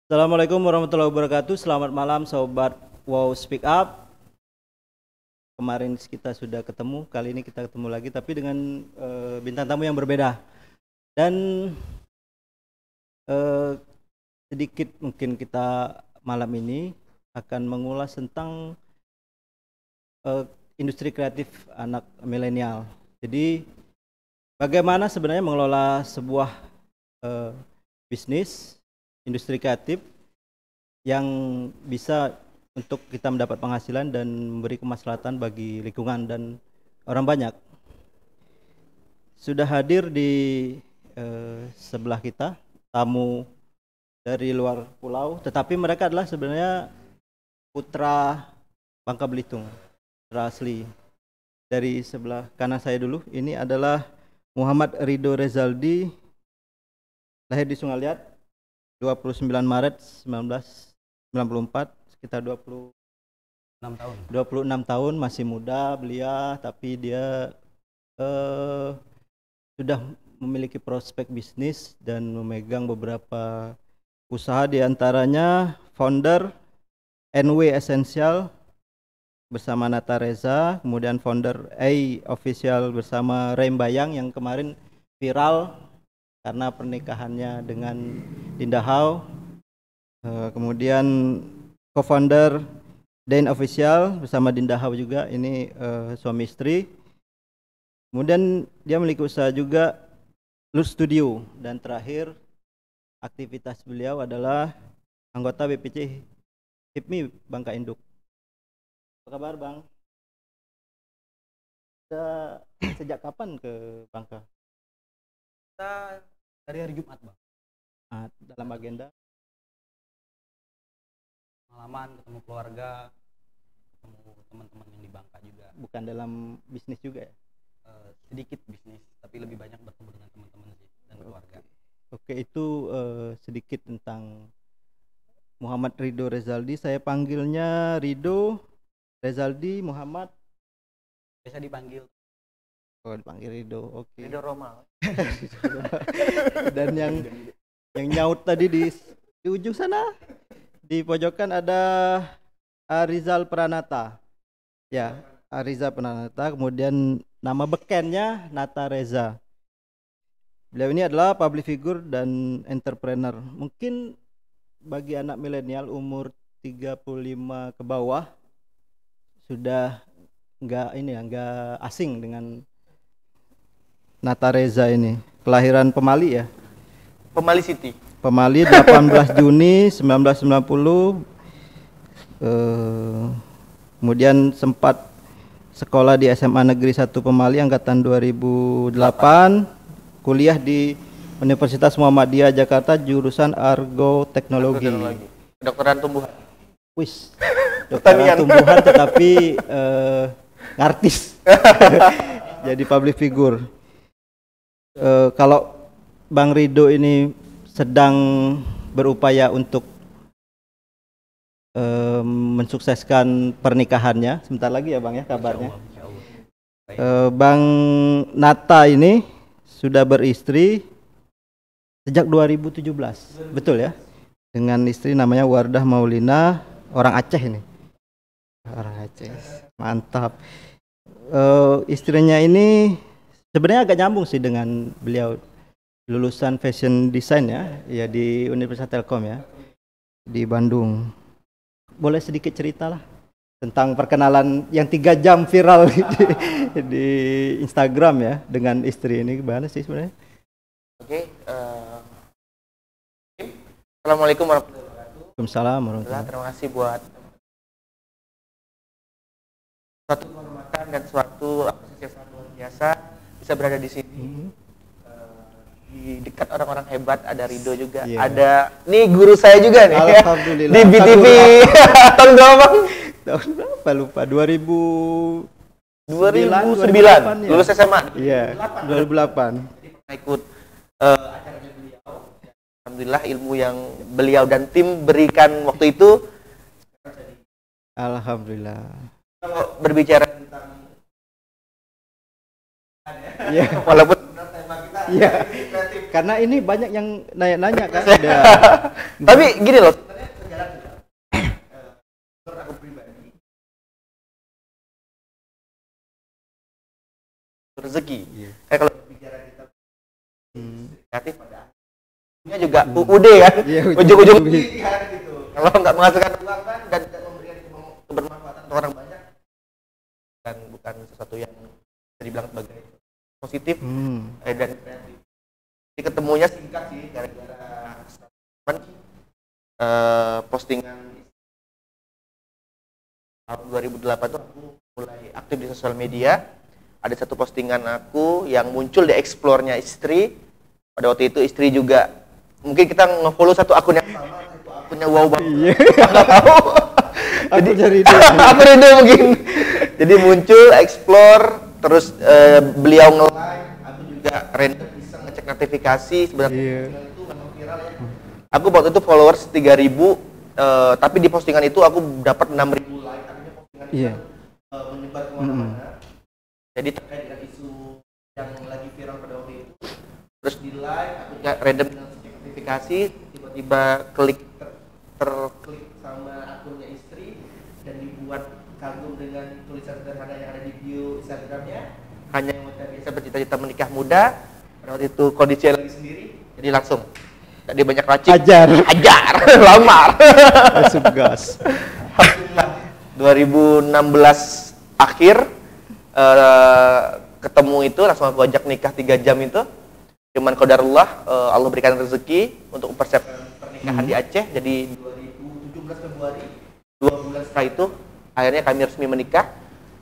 Assalamualaikum warahmatullahi wabarakatuh. Selamat malam sobat Wow Speak Up. Kemarin kita sudah ketemu, kali ini kita ketemu lagi tapi dengan bintang tamu yang berbeda. Dan sedikit mungkin kita malam ini akan mengulas tentang industri kreatif anak milenial. Jadi bagaimana sebenarnya mengelola sebuah bisnis industri kreatif yang bisa untuk kita mendapat penghasilan dan memberi kemaslahatan bagi lingkungan dan orang banyak. Sudah hadir di sebelah kita tamu dari luar pulau, tetapi mereka adalah sebenarnya putra Bangka Belitung, putra asli. Dari sebelah kanan saya dulu, ini adalah Muhammad Ridho Rezaldi, lahir di Sungaliat 29 Maret 1994, sekitar 26 tahun, masih muda belia, tapi dia sudah memiliki prospek bisnis dan memegang beberapa usaha, diantaranya founder NW Essential bersama Nata Reza, kemudian founder A Official bersama Rembayang yang kemarin viral karena pernikahannya dengan Dinda Hao. Kemudian co-founder Dain Official bersama Dinda Hao juga, ini suami istri. Kemudian dia memiliki usaha juga Lut Studio, dan terakhir aktivitas beliau adalah anggota BPC HIPMI Bangka Induk. Apa kabar Bang? Sudah sejak kapan ke Bangka? Kita dari hari Jumat, Bang. Dalam agenda Pengalaman, ketemu keluarga, ketemu teman-teman yang di Bangka juga. Bukan dalam bisnis juga ya? Sedikit bisnis, tapi lebih banyak bertemu dengan teman-teman sih dan keluarga. Oke, itu sedikit tentang Muhammad Ridho Rezaldi. Saya panggilnya Ridho Rezaldi Muhammad. Biasa dipanggil. Oh, dipanggil Ridho. Oke. Ridho Roma. Dan yang nyaut tadi di ujung sana, di pojokan ada Arizal Pranata. Ya, Arizal Pranata. Kemudian nama bekennya Nata Reza. Beliau ini adalah public figure dan entrepreneur. Mungkin bagi anak milenial umur 35 ke bawah sudah enggak asing dengan Nata Reza ini. Kelahiran Pemali ya? Pemali City. Pemali 18 Juni 1990. Kemudian sempat sekolah di SMA Negeri 1 Pemali angkatan 2008. Kuliah di Universitas Muhammadiyah Jakarta jurusan Argo Teknologi. Kedokteran tumbuhan. Wis. Dokteran tumbuhan tetapi artis. Jadi public figure. Kalau Bang Ridho ini sedang berupaya untuk mensukseskan pernikahannya, sebentar lagi ya Bang ya kabarnya. Bang Nata ini sudah beristri sejak 2017, betul ya? Dengan istri namanya Wardah Maulina, orang Aceh ini. Orang Aceh, mantap. Istrinya ini sebenarnya agak nyambung sih dengan beliau, lulusan fashion design ya di Universitas Telkom ya, di Bandung. Boleh sedikit cerita lah tentang perkenalan yang 3 jam viral di Instagram ya dengan istri ini, gimana sih sebenarnya? Oke. Assalamualaikum warahmatullahi wabarakatuh. Waalaikumsalam warahmatullahi. Terima kasih buat suatu kehormatan dan suatu apresiasi yang luar biasa bisa berada di sini. Di dekat orang-orang hebat ada Ridho juga. Yeah. Ada nih guru saya juga nih. Alhamdulillah. Di BTV tahun berapa? Tahun berapa lupa? 2009 2009 lulus SMA. Iya, 2008. Jadi pernah ikut acaranya beliau. Alhamdulillah ilmu yang beliau dan tim berikan waktu itu. Alhamdulillah. Kalau berbicara tentang Iya. walaupun tema kita Iya. kreatif Karena ini banyak yang nanya-nanya kan. Tapi gini loh. Aku pribadi rezeki. Kayak kalau bicara kita kreatif pada akhirnya juga UUD kan. Ujung-ujung kan gitu. Kalau nggak menghasilkan uang kan dan memberikan kebermanfaatan untuk orang banyak dan bukan sesuatu yang bisa dibilang sebagai positif dan kreatif. Jadi ketemunya singkat sih gara-gara postingan tahun 2008 tuh aku mulai aktif di sosial media. Ada satu postingan aku yang muncul di explore-nya istri. Pada waktu itu istri juga mungkin kita nge-follow satu akun yang sama, itu akunnya wow banget. Enggak tahu. Jadi aku rindu mungkin. Jadi muncul explore terus beliau nge-like, aku juga random bisa ngecek notifikasi sebenarnya itu memang viral ya. Aku waktu itu followers 3.000 tapi di postingan itu aku dapat 6.000 like. Artinya postingan itu menyebar kemana-mana. Jadi terkait dengan isu yang lagi viral pada waktu itu, terus di like, aku random ngecek notifikasi, tiba-tiba terklik sama akunnya istri dan dibuat kagum dengan tulisan sederhana yang ada di bio Instagramnya. Hanya yang biasa bercita-cita menikah muda. Pada waktu itu kondisi lagi sendiri, jadi langsung tadi banyak racik. Ajar, lamar. Masuk gas. Alhamdulillah 2016 akhir ketemu itu langsung aku ajak nikah 3 jam itu. Cuman qadarullah Allah berikan rezeki untuk mempersiapkan pernikahan di Aceh. Jadi 2017 Februari 2 bulan setelah itu akhirnya kami resmi menikah.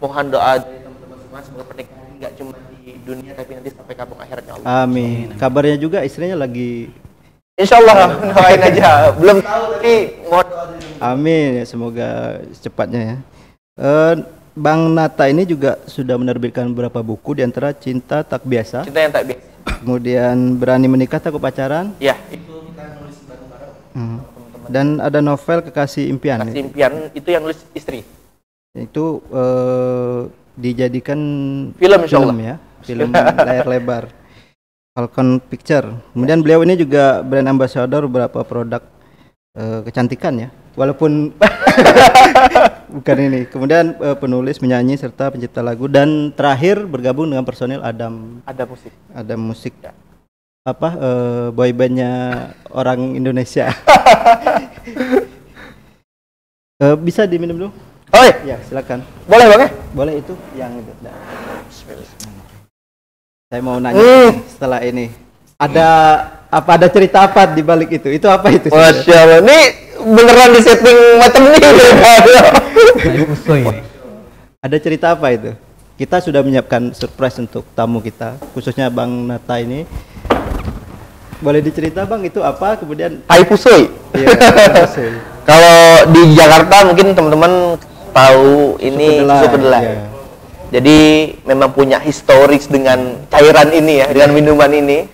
Mohon doa dari teman-teman semua semoga pernikahan ini nggak cuma di dunia tapi nanti sampai kampung akhiratnya Allah. Amin. Kabarnya juga istrinya lagi Insyaallah doain aja. Belum tahu tapi mohon doa dari amin ya, semoga secepatnya ya. Bang Nata ini juga sudah menerbitkan beberapa buku, di antara Cinta Tak Biasa. Cinta yang tak biasa. Kemudian Berani Menikah Takut Pacaran. Ya, itu kita nulis bareng-bareng. Dan ada novel Kekasih Impian. Kekasih Impian itu yang nulis istri. Itu dijadikan Film insyaallah ya, film layar lebar. Falcon Picture. Kemudian beliau ini juga brand ambassador beberapa produk kecantikan ya. Walaupun bukan ini. Kemudian penulis, penyanyi serta pencipta lagu, dan terakhir bergabung dengan personil Adam Musik. Adam Musik. Ya. Boybandnya orang Indonesia. Bisa diminum dulu? Oh ya, silakan. Boleh Bang ya? Boleh itu yang itu. Saya mau nanya setelah ini. Ada cerita apa di balik itu? Itu apa itu? Masya Allah, ini beneran di setting macam ini. Ada cerita apa itu? Kita sudah menyiapkan surprise untuk tamu kita, khususnya Bang Nata ini. Boleh dicerita Bang, itu apa? Kemudian Hai Pusoy. Iya, Pusoy. Kalau di Jakarta mungkin teman-teman tahu ini susu kedelai. Iya. Jadi memang punya historis dengan cairan ini ya, dengan minuman ini.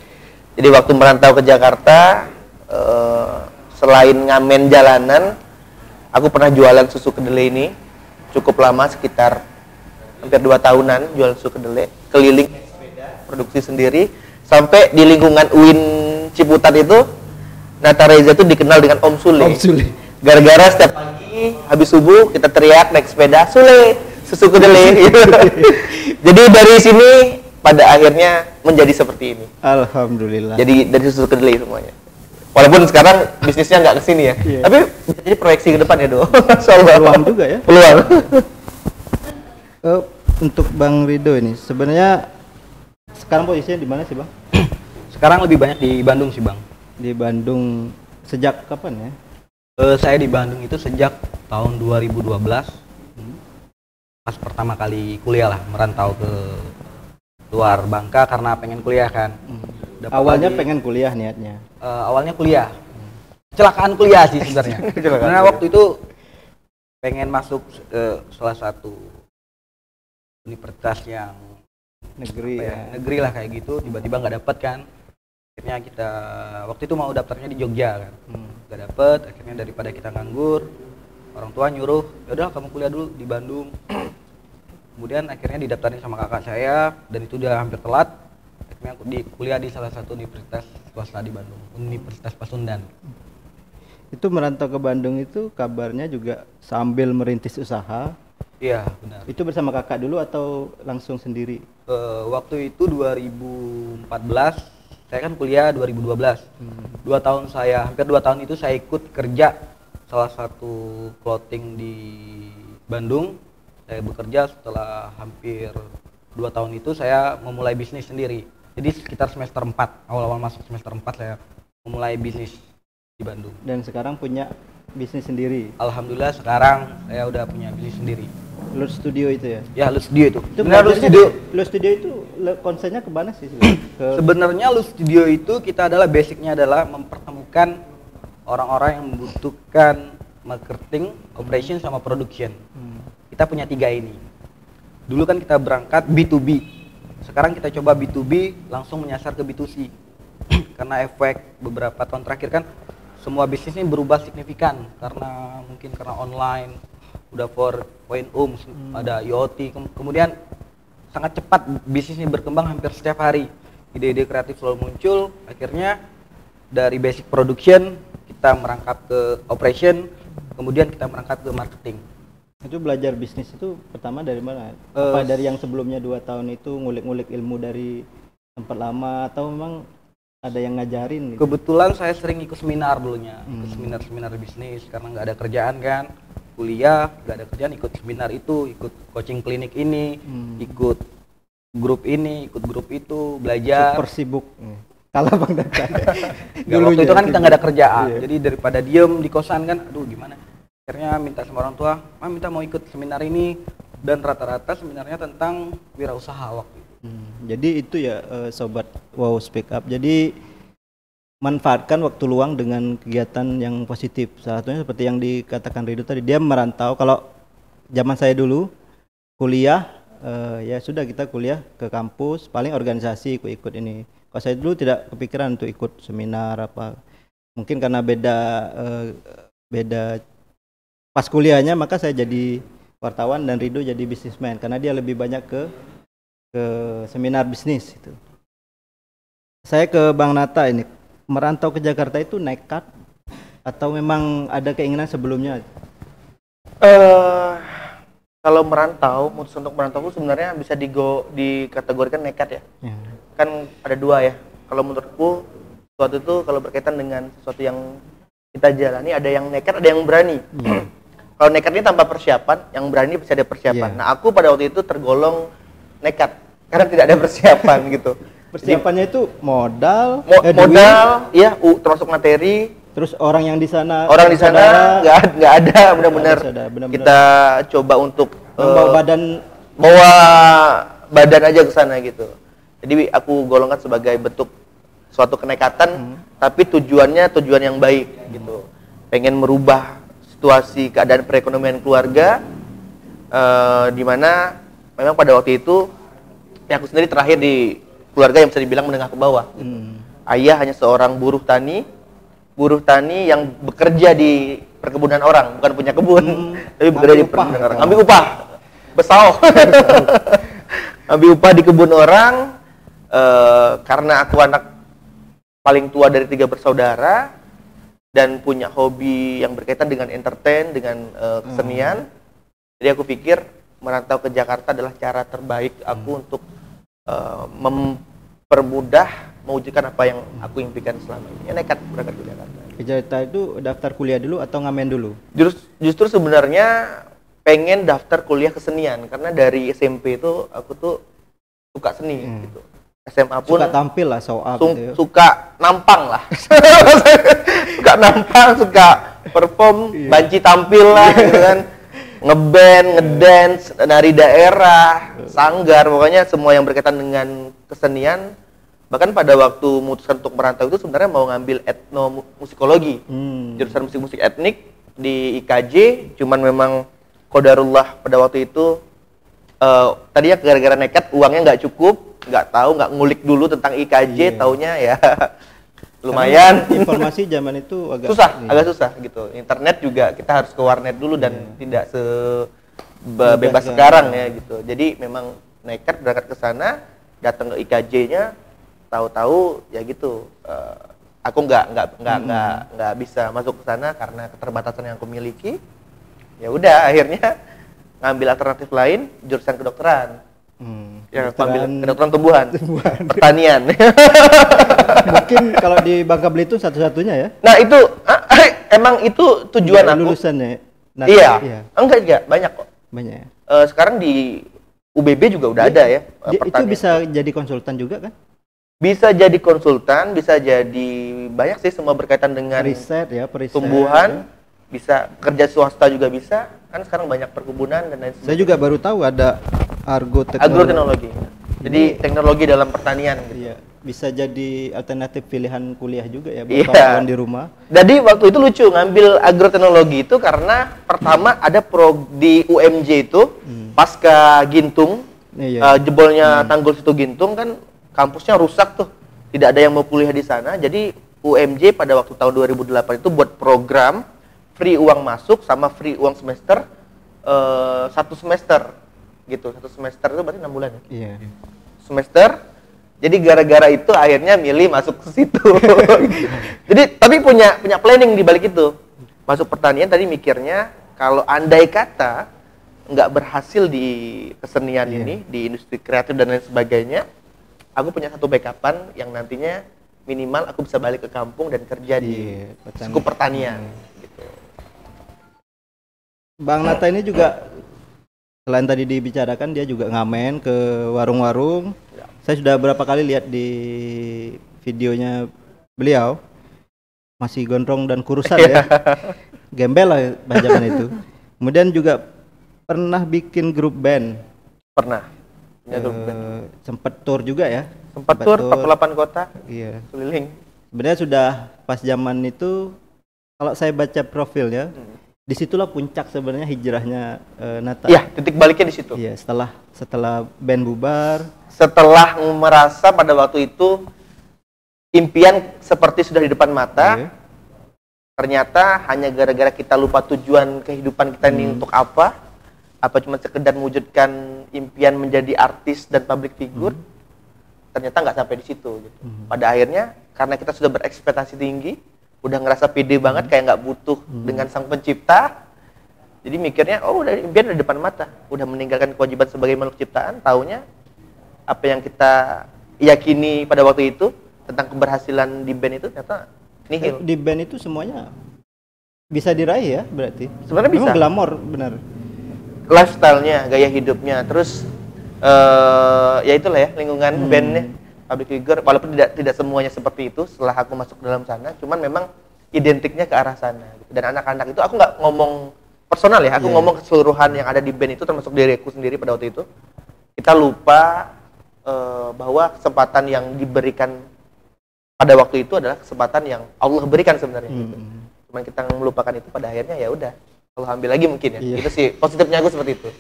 Jadi waktu merantau ke Jakarta, selain ngamen jalanan, aku pernah jualan susu kedelai ini cukup lama, sekitar hampir 2 tahunan jual susu kedelai, keliling sepeda, produksi sendiri, sampai di lingkungan UIN Ciputat itu, Nata Reza itu dikenal dengan Om Sule. Gara-gara setiap pagi habis subuh kita teriak naik sepeda, Sule, susu kedelai. Jadi dari sini pada akhirnya menjadi seperti ini. Alhamdulillah. Jadi dari susu kedelai semuanya. Walaupun sekarang bisnisnya nggak kesini ya, tapi jadi proyeksi ke depan ya Do. Peluang juga ya. Peluang. Untuk Bang Rido ini, sebenarnya sekarang posisinya di mana sih Bang? Sekarang lebih banyak di Bandung sih Bang. Di Bandung sejak kapan ya? Saya di Bandung itu sejak tahun 2012. Pas pertama kali kuliah lah, merantau ke luar Bangka karena pengen kuliah kan. Awalnya pengen kuliah niatnya? Awalnya kuliah. Kecelakaan kuliah sih sebenarnya. Karena waktu itu pengen masuk salah satu universitas yang negeri negeri lah kayak gitu, tiba-tiba nggak dapet kan. Akhirnya kita waktu itu mau daftarnya di Jogja kan, nggak dapet. Akhirnya daripada kita nganggur, orang tua nyuruh, yaudah kamu kuliah dulu di Bandung. Kemudian akhirnya didaftarin sama kakak saya, dan itu udah hampir telat. akhirnya aku kuliah di salah satu universitas swasta di Bandung, Universitas Pasundan. Itu merantau ke Bandung itu kabarnya juga sambil merintis usaha. Iya, benar. Itu bersama kakak dulu atau langsung sendiri? Waktu itu 2014, saya kan kuliah 2012. Hampir 2 tahun itu saya ikut kerja salah satu clothing di Bandung. Saya bekerja, setelah hampir 2 tahun itu saya memulai bisnis sendiri. Jadi sekitar semester 4, awal-awal masuk semester 4 saya memulai bisnis di Bandung. Dan sekarang punya bisnis sendiri? Alhamdulillah sekarang saya udah punya bisnis sendiri. Lut Studio itu ya? Ya, Lut Studio itu. Benar, Lut Studio itu konsepnya kemana sih? Sebenarnya Lut Studio itu kita basicnya adalah mempertemukan orang-orang yang membutuhkan marketing, operation, sama production. Kita punya 3 ini. Dulu kan kita berangkat B2B. Sekarang kita coba B2B langsung menyasar ke B2C. Karena efek beberapa tahun terakhir kan semua bisnis ini berubah signifikan karena online, udah 4.0, ada IoT, kemudian sangat cepat bisnis ini berkembang hampir setiap hari. Ide-ide kreatif selalu muncul, akhirnya dari basic production kita merangkap ke operation, kemudian kita merangkap ke marketing. Itu belajar bisnis itu pertama dari mana? Apa dari yang sebelumnya 2 tahun itu ngulik-ngulik ilmu dari tempat lama atau memang ada yang ngajarin gitu? Kebetulan saya sering ikut seminar dulunya, ikut seminar bisnis karena nggak ada kerjaan kan, kuliah nggak ada kerjaan, ikut seminar itu, ikut coaching klinik ini, ikut grup ini, ikut grup itu, belajar. Super sibuk. Kalah Bang Data. Waktu itu kan kita nggak ada kerjaan, jadi daripada diem di kosan kan, aduh gimana? Akhirnya minta sama orang tua, minta mau ikut seminar ini, dan rata-rata seminarnya tentang wirausaha waktu itu. Jadi itu ya sobat Wow Speak Up. Jadi manfaatkan waktu luang dengan kegiatan yang positif. Salah satunya seperti yang dikatakan Ridho tadi, dia merantau. Kalau zaman saya dulu kuliah, ya sudah kita kuliah ke kampus, paling organisasi ikut-ikut ini. Kalau saya dulu tidak kepikiran untuk ikut seminar apa. Mungkin karena beda pas kuliahnya, maka saya jadi wartawan dan Ridho jadi bisnismen karena dia lebih banyak ke seminar bisnis itu. Saya ke Bang Nata ini, merantau ke Jakarta itu nekat atau memang ada keinginan sebelumnya? Kalau merantau, mutus untuk merantau itu sebenarnya bisa dikategorikan nekat ya. Kan ada 2 ya. Kalau menurutku sesuatu itu kalau berkaitan dengan sesuatu yang kita jalani, ada yang nekat, ada yang berani. Kalau nekat ini tanpa persiapan, yang berani bisa ada persiapan. Nah, aku pada waktu itu tergolong nekat karena tidak ada persiapan gitu. Persiapannya itu modal, iya, termasuk materi. Terus orang yang di sana, nggak ada, benar-benar kita coba untuk bawa badan aja ke sana gitu. Jadi aku golongkan sebagai bentuk suatu kenekatan, tapi tujuan yang baik gitu. Pengen merubah situasi keadaan perekonomian keluarga, di mana memang pada waktu itu aku sendiri terakhir di keluarga yang bisa dibilang menengah ke bawah. Ayah hanya seorang buruh tani yang bekerja di perkebunan orang, bukan punya kebun, tapi bekerja di perkebunan orang. Ambil upah, besau. Ambil upah di kebun orang, karena aku anak paling tua dari 3 bersaudara dan punya hobi yang berkaitan dengan entertain, dengan kesenian. Jadi aku pikir merantau ke Jakarta adalah cara terbaik aku untuk mempermudah mewujudkan apa yang aku impikan selama ini. Ya nekat berangkat ke Jakarta. Ke Jakarta itu daftar kuliah dulu atau ngamen dulu? Justru sebenarnya pengen daftar kuliah kesenian karena dari SMP itu aku tuh suka seni gitu. SMA pun suka tampil lah, suka nampang lah. Suka nampang, suka perform, banci tampil lah gitu kan. Ngeband, ngedance, nari daerah, sanggar, pokoknya semua yang berkaitan dengan kesenian. Bahkan pada waktu memutuskan untuk merantau itu sebenarnya mau ngambil etnomusikologi, jurusan musik-musik etnik di IKJ, cuman memang qadarullah pada waktu itu tadinya gara-gara nekat uangnya nggak cukup, nggak tahu, nggak ngulik dulu tentang IKJ, taunya ya lumayan. Karena informasi zaman itu agak susah gitu. Internet juga kita harus ke warnet dulu dan tidak bebas sekarang ya gitu. Jadi memang nekat berangkat ke sana, datang ke IKJ-nya, tahu-tahu ya gitu, aku nggak bisa masuk ke sana karena keterbatasan yang aku miliki. Ya udah, akhirnya ngambil alternatif lain, jurusan kedokteran. Ya, ambil kedokteran tumbuhan. Pertanian. Mungkin kalau di Bangka Belitung satu-satunya ya. Nah itu emang itu tujuan aku. Lulusannya. Iya. Enggak, banyak kok. Banyak ya. Sekarang di UBB juga udah ada ya. Itu bisa jadi konsultan juga kan? Bisa jadi konsultan, bisa jadi banyak sih, semua berkaitan dengan Riset ya, tumbuhan. Bisa kerja swasta juga bisa. Kan sekarang banyak perkebunan dan lain sebagainya. Saya juga baru tahu ada agroteknologi. Jadi teknologi dalam pertanian gitu. Iya, bisa jadi alternatif pilihan kuliah juga ya buat kawan di rumah. Jadi waktu itu lucu ngambil agroteknologi itu karena pertama ada di UMJ itu pasca Gintung, jebolnya Tanggul Situ Gintung kan kampusnya rusak tuh. Tidak ada yang mau kuliah di sana. Jadi UMJ pada waktu tahun 2008 itu buat program free uang masuk sama free uang semester 1 semester gitu. 1 semester itu berarti 6 bulan ya? Iya. Semester. Jadi gara-gara itu akhirnya milih masuk ke situ. Jadi tapi punya planning di balik itu. Masuk pertanian tadi mikirnya kalau andai kata nggak berhasil di kesenian ini, di industri kreatif dan lain sebagainya, aku punya satu backupan yang nantinya minimal aku bisa balik ke kampung dan kerja di skup pertanian. Gitu. Bang Nata ini juga selain tadi dibicarakan, dia juga ngamen ke warung-warung. Saya sudah berapa kali lihat di videonya beliau, masih gondrong dan kurusan ya, gembel lah zaman itu. Kemudian juga pernah bikin grup band. Pernah. Sempet tour juga ya. Sempat tour 48 kota. Iya. Keliling. Sebenarnya sudah pas zaman itu, kalau saya baca profilnya, disitulah puncak sebenarnya hijrahnya Nata. Iya, titik baliknya di situ. Iya, setelah band bubar. Setelah merasa pada waktu itu impian seperti sudah di depan mata, ternyata hanya gara-gara kita lupa tujuan kehidupan kita ini untuk apa cuma sekedar mewujudkan impian menjadi artis dan public figure, ternyata nggak sampai di situ. Gitu. Pada akhirnya karena kita sudah berekspektasi tinggi, udah ngerasa pede banget kayak nggak butuh dengan sang pencipta, jadi mikirnya udah impian di depan mata, udah meninggalkan kewajiban sebagai makhluk ciptaan, taunya apa yang kita yakini pada waktu itu tentang keberhasilan di band itu ternyata nihil. Di band itu semuanya bisa diraih ya berarti? Sebenarnya bisa. Memang glamor benar. Lifestyle-nya, gaya hidupnya, terus ya itulah ya lingkungan bandnya, public figure. Walaupun tidak semuanya seperti itu setelah aku masuk ke dalam sana, cuman memang identiknya ke arah sana. Gitu. Dan anak-anak itu aku nggak ngomong personal ya, aku ngomong keseluruhan yang ada di band itu termasuk diriku sendiri pada waktu itu. Kita lupa bahwa kesempatan yang diberikan pada waktu itu adalah kesempatan yang Allah berikan sebenarnya. Gitu. Cuman kita melupakan itu, pada akhirnya ya udah, Allah ambil lagi mungkin ya. Itu sih positifnya aku seperti itu.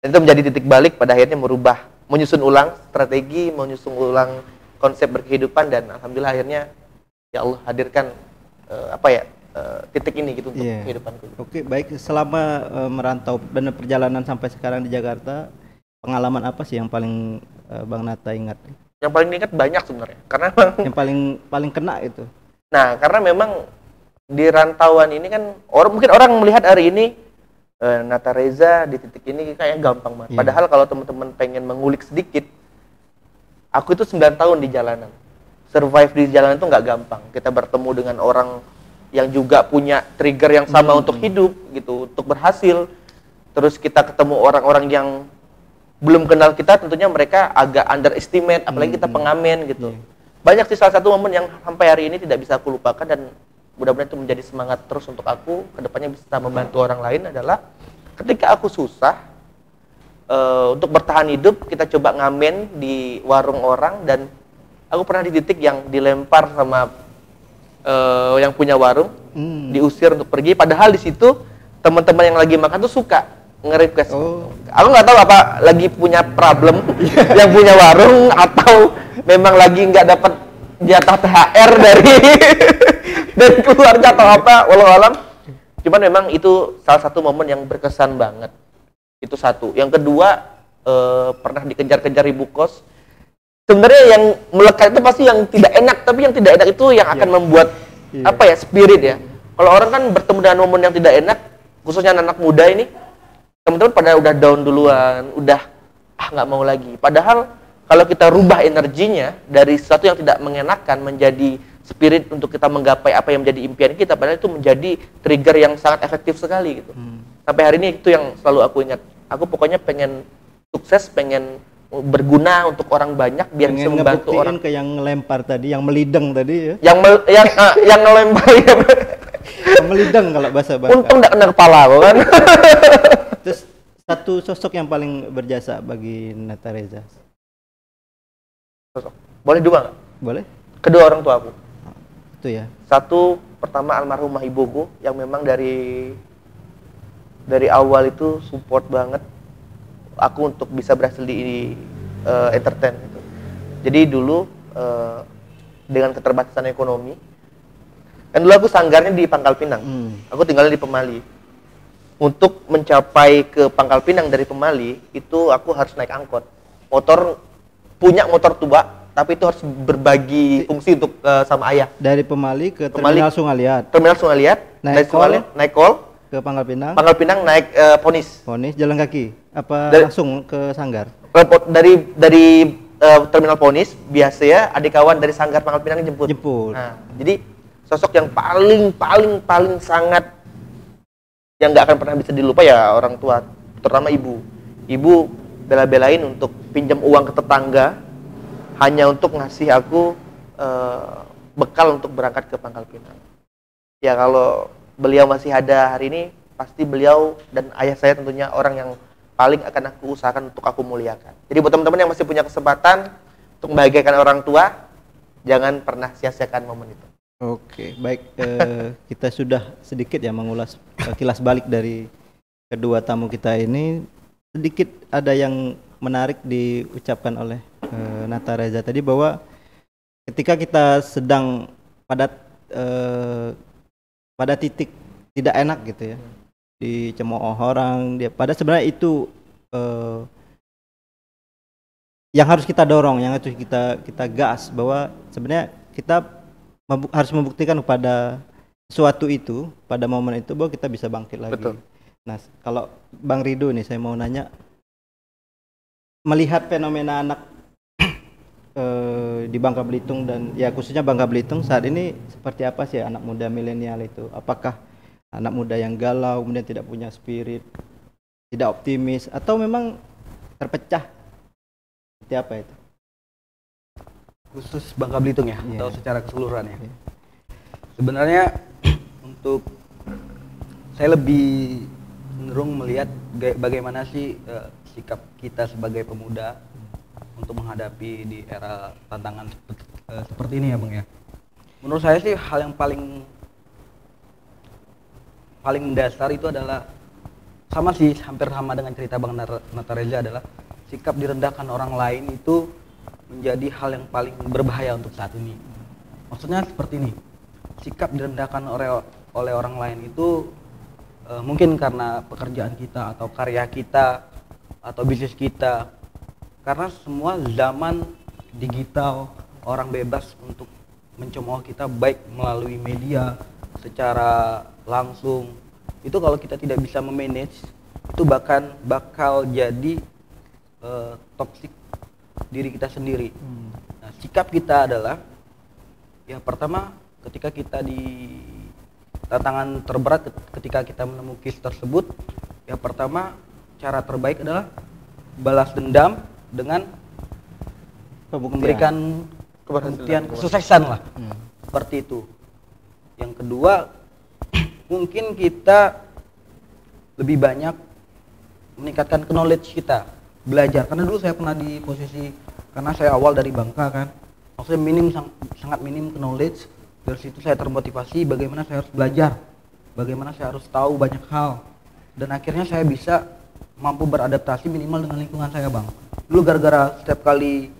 Dan itu menjadi titik balik pada akhirnya menyusun ulang strategi, menyusun ulang konsep berkehidupan, dan alhamdulillah akhirnya ya Allah hadirkan titik ini gitu untuk kehidupanku. Oke, baik. Selama merantau dan perjalanan sampai sekarang di Jakarta, pengalaman apa sih yang paling Bang Nata ingat? Yang paling diingat banyak sebenarnya, karena yang paling kena itu. Nah, karena memang di rantauan ini kan mungkin orang melihat hari ini Nata Reza di titik ini kayak gampang banget. Padahal kalau teman-teman pengen mengulik sedikit, aku itu 9 tahun di jalanan. Survive di jalanan itu nggak gampang. Kita bertemu dengan orang yang juga punya trigger yang sama untuk hidup gitu, untuk berhasil. Terus kita ketemu orang-orang yang belum kenal kita, tentunya mereka agak underestimate, apalagi kita pengamen gitu. Banyak sih, salah satu momen yang sampai hari ini tidak bisa aku lupakan, dan mudah-mudahan itu menjadi semangat terus untuk aku kedepannya bisa membantu orang lain, adalah ketika aku susah untuk bertahan hidup, kita coba ngamen di warung orang, dan aku pernah di titik yang dilempar sama yang punya warung, diusir untuk pergi, padahal di situ teman-teman yang lagi makan tuh suka nge-request. Aku nggak tahu apa lagi punya problem yang punya warung, atau memang lagi nggak dapat jatah THR dari keluarga atau apa, walau alam. Cuman memang itu salah satu momen yang berkesan banget. Itu satu. Yang kedua, pernah dikejar-kejar ibu kos. sebenarnya yang melekat itu pasti yang tidak enak, tapi yang tidak enak itu yang akan membuat apa ya, spirit ya. Kalau orang kan bertemu dengan momen yang tidak enak, khususnya anak muda ini, teman-teman pada udah down duluan, udah nggak mau lagi. Padahal kalau kita rubah energinya dari sesuatu yang tidak mengenakan menjadi spirit untuk kita menggapai apa yang menjadi impian kita, padahal itu menjadi trigger yang sangat efektif sekali gitu. Sampai hari ini itu yang selalu aku ingat. Aku pokoknya pengen sukses, pengen berguna untuk orang banyak biar bisa membantu orang. Ke yang ngelempar tadi, yang melideng tadi ya. Yang ngelempar ya. Yang melideng kalau bahasa Bangka. Untung enggak kena kepala aku kan. Terus satu sosok yang paling berjasa bagi Nata Reza. Sosok. Boleh dua nggak? Boleh? Kedua orang tua aku. Itu ya. Satu, pertama almarhumah ibuku yang memang dari awal itu support banget aku untuk bisa berhasil di entertain gitu. Jadi dulu dengan keterbatasan ekonomi, kan dulu aku sanggarnya di Pangkal Pinang, aku tinggalnya di Pemali. Untuk mencapai ke Pangkal Pinang dari Pemali itu aku harus naik angkot. Punya motor tua, tapi itu harus berbagi fungsi untuk sama ayah. Dari Pemali ke Terminal Sungaliat. Terminal Sungaliat, naik call ke Pangkal Pinang. Pangkal Pinang naik Ponis. Ponis jalan kaki. Apa langsung ke Sanggar? Dari Terminal Ponis biasa ya, adik kawan dari Sanggar Pangkal Pinang jemput. Nah, jadi sosok yang paling sangat yang nggak akan pernah bisa dilupa ya orang tua, terutama ibu. Ibu bela-belain untuk pinjam uang ke tetangga hanya untuk ngasih aku bekal untuk berangkat ke Pangkal Pinang. Ya kalau beliau masih ada hari ini, pasti beliau dan ayah saya tentunya orang yang paling akan aku usahakan untuk aku muliakan. Jadi buat teman-teman yang masih punya kesempatan untuk membahagiakan orang tua, jangan pernah sia-siakan momen itu. Oke, baik. Kita sudah sedikit ya mengulas kilas balik dari kedua tamu kita ini. Sedikit ada yang menarik diucapkan oleh Nata Reza tadi bahwa ketika kita sedang pada titik tidak enak gitu ya, dicemooh orang, pada sebenarnya itu yang harus kita dorong, yang harus kita gas bahwa sebenarnya kita harus membuktikan kepada sesuatu itu pada momen itu bahwa kita bisa bangkit lagi. Betul. Nah, kalau Bang Rido nih saya mau nanya, melihat fenomena anak di Bangka Belitung dan ya khususnya Bangka Belitung saat ini seperti apa sih anak muda milenial itu? Apakah anak muda yang galau, kemudian tidak punya spirit, tidak optimis, atau memang terpecah? Seperti apa itu? Khusus Bangka Belitung ya, atau secara keseluruhan ya. Sebenarnya untuk saya lebih cenderung melihat bagaimana sih sikap kita sebagai pemuda untuk menghadapi di era tantangan seperti ini ya Bang ya. Menurut saya sih hal yang paling mendasar itu adalah sama sih, hampir sama dengan cerita Bang Nata Reza, adalah sikap direndahkan orang lain itu menjadi hal yang paling berbahaya untuk saat ini. Maksudnya seperti ini, sikap direndahkan oleh orang lain itu mungkin karena pekerjaan kita atau karya kita atau bisnis kita, karena semua zaman digital, orang bebas untuk mencemooh kita baik melalui media secara langsung. Itu kalau kita tidak bisa memanage, itu bakal jadi toksik diri kita sendiri. Nah, sikap kita adalah yang pertama, ketika kita di tantangan terberat, ketika kita menemukan case tersebut, yang pertama cara terbaik adalah balas dendam dengan memberikan pembuktian kesuksesan lah. Seperti itu. Yang kedua, mungkin kita lebih banyak meningkatkan knowledge kita, belajar. Karena dulu saya pernah di posisi, karena saya awal dari Bangka kan, maksudnya sangat minim knowledge. Dari situ saya termotivasi bagaimana saya harus belajar, bagaimana saya harus tahu banyak hal, dan akhirnya saya bisa mampu beradaptasi minimal dengan lingkungan saya Bang. Dulu gara-gara setiap kali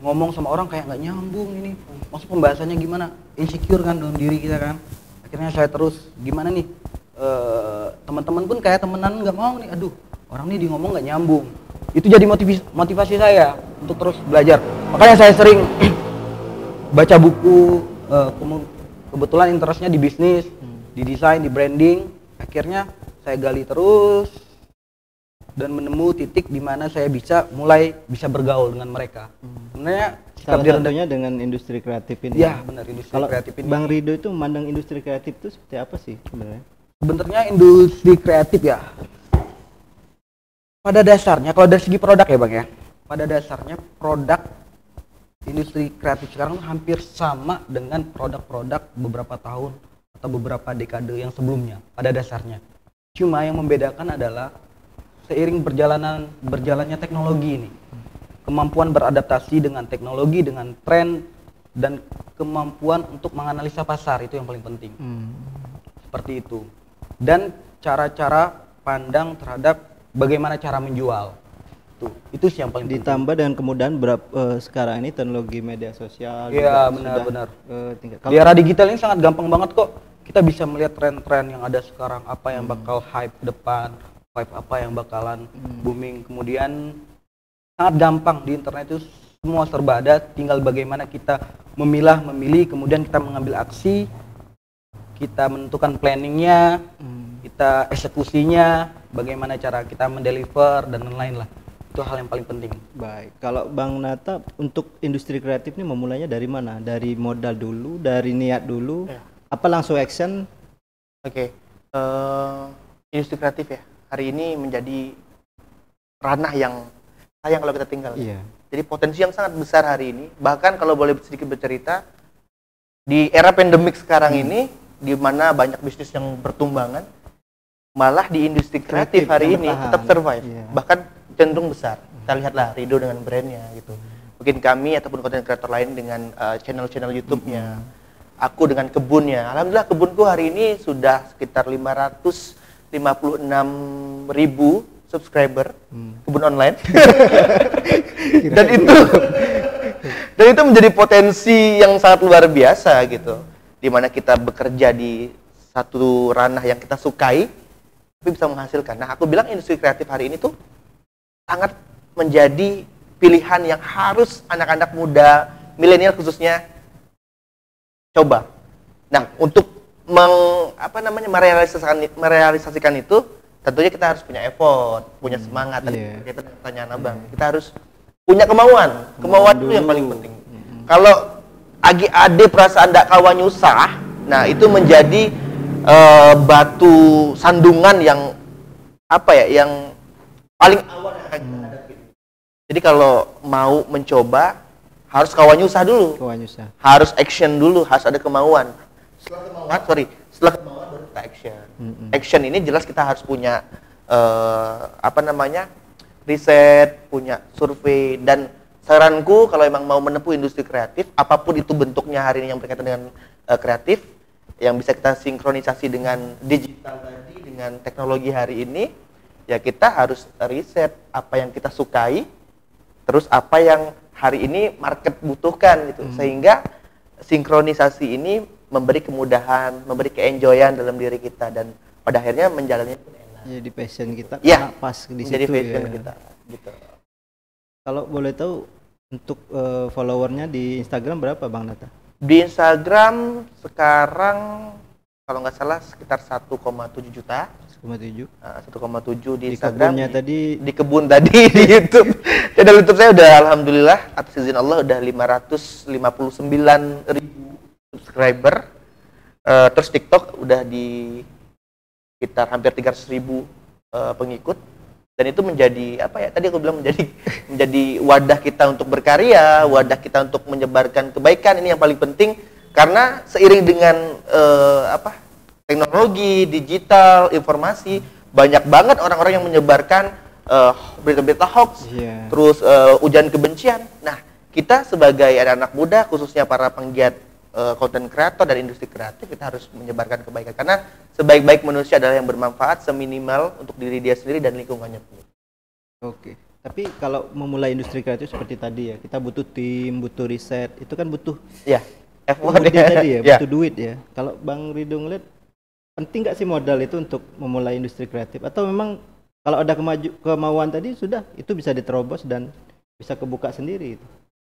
ngomong sama orang kayak nggak nyambung ini, maksud pembahasannya gimana, insecure kan dalam diri kita kan. Akhirnya saya terus gimana nih, teman-teman pun kayak temenan nggak mau nih, aduh orang nih di ngomong nggak nyambung. Itu jadi motivasi saya untuk terus belajar. Makanya saya sering baca buku, kebetulan interestnya di bisnis, di desain, di branding. Akhirnya saya gali terus dan menemu titik di mana saya mulai bisa bergaul dengan mereka. Sebenarnya Salah satunya dengan industri kreatif ini. Ya, benar, industri Kalau kreatif ini. Bang Rido itu memandang industri kreatif itu seperti apa sih sebenarnya? Sebenarnya industri kreatif ya, pada dasarnya kalau dari segi produk ya Bang ya, pada dasarnya produk industri kreatif sekarang hampir sama dengan produk-produk beberapa tahun atau beberapa dekade yang sebelumnya pada dasarnya. Cuma yang membedakan adalah seiring berjalannya teknologi ini, kemampuan beradaptasi dengan teknologi, dengan tren, dan kemampuan untuk menganalisa pasar, itu yang paling penting. Seperti itu. Dan cara-cara pandang terhadap bagaimana cara menjual. Itu sih yang paling penting. Ditambah dengan kemudahan sekarang ini teknologi media sosial. Iya, benar-benar. Kalau Di era digital ini sangat gampang banget kok. Kita bisa melihat tren-tren yang ada sekarang, apa yang bakal hype ke depan, hype apa yang bakalan booming. Kemudian sangat gampang di internet itu semua serba ada, tinggal bagaimana kita memilih, kemudian kita mengambil aksi, kita menentukan planningnya, kita eksekusinya, bagaimana cara kita mendeliver dan lain-lain lah. Itu hal yang paling penting. Baik, kalau Bang Nata untuk industri kreatif ini memulainya dari mana? Dari modal dulu, dari niat dulu, apa langsung action? Oke. Industri kreatif ya hari ini menjadi ranah yang sayang kalau kita tinggal. Iya. Jadi potensi yang sangat besar hari ini. Bahkan kalau boleh sedikit bercerita, di era pandemik sekarang ini, di mana banyak bisnis yang bertumbangan, malah di industri kreatif hari ini tetap survive. Iya. Bahkan cenderung besar. Kita lihatlah Rido dengan brandnya gitu. Mungkin kami ataupun konten kreator lain dengan channel-channel YouTube-nya. Aku dengan kebunnya. Alhamdulillah kebunku hari ini sudah sekitar 556.000 subscriber kebun online. dan itu menjadi potensi yang sangat luar biasa gitu. Dimana kita bekerja di satu ranah yang kita sukai tapi bisa menghasilkan. Nah, aku bilang industri kreatif hari ini tuh sangat menjadi pilihan yang harus anak-anak muda, milenial khususnya coba. Nah, untuk merealisasikan itu, tentunya kita harus punya effort, punya semangat. Tadi kita pertanyaan Abang, kita harus punya kemauan. Kemauan itu yang paling penting. Kalau ade perasaan ndak kawan nyusah, nah itu menjadi batu sandungan yang yang paling awal yang akan kita hadapi. Jadi kalau mau mencoba harus kawan nyusah dulu. Harus action dulu, harus ada kemauan. Setelah kemauan baru kita action. Action ini jelas kita harus punya riset, punya survei, dan saranku kalau emang mau menempuh industri kreatif, apapun itu bentuknya hari ini yang berkaitan dengan kreatif, yang bisa kita sinkronisasi dengan digital tadi, dengan teknologi hari ini, ya kita harus riset apa yang kita sukai, terus apa yang hari ini market butuhkan gitu, sehingga sinkronisasi ini memberi kemudahan, memberi keenjoyan dalam diri kita, dan pada akhirnya menjalannya pun enak. Jadi passion kita pas di jadi situ passion ya. kita gitu. Kalau boleh tahu untuk followernya di Instagram berapa Bang Nata? Di Instagram sekarang kalau nggak salah sekitar 1,7 juta. 1,7 di Instagram. Di kebun tadi di YouTube. Channel YouTube saya udah alhamdulillah atas izin Allah udah 559.000 subscriber. Terus TikTok udah di sekitar hampir 300.000 pengikut. Dan itu menjadi tadi aku bilang menjadi wadah kita untuk berkarya, wadah kita untuk menyebarkan kebaikan. Ini yang paling penting karena seiring dengan teknologi, digital, informasi, banyak banget orang-orang yang menyebarkan berita-berita hoax, terus ujaran kebencian. Nah, kita sebagai anak-anak muda, khususnya para penggiat konten kreator dan industri kreatif, kita harus menyebarkan kebaikan. Karena sebaik-baik manusia adalah yang bermanfaat seminimal untuk diri dia sendiri dan lingkungannya. Oke. Tapi kalau memulai industri kreatif seperti tadi ya, kita butuh tim, butuh riset, itu kan butuh effort tadi ya, butuh duit ya. Kalau Bang Rido ngeliat, penting nggak sih modal itu untuk memulai industri kreatif? Atau memang kalau ada kemauan tadi sudah itu bisa diterobos dan bisa kebuka sendiri itu?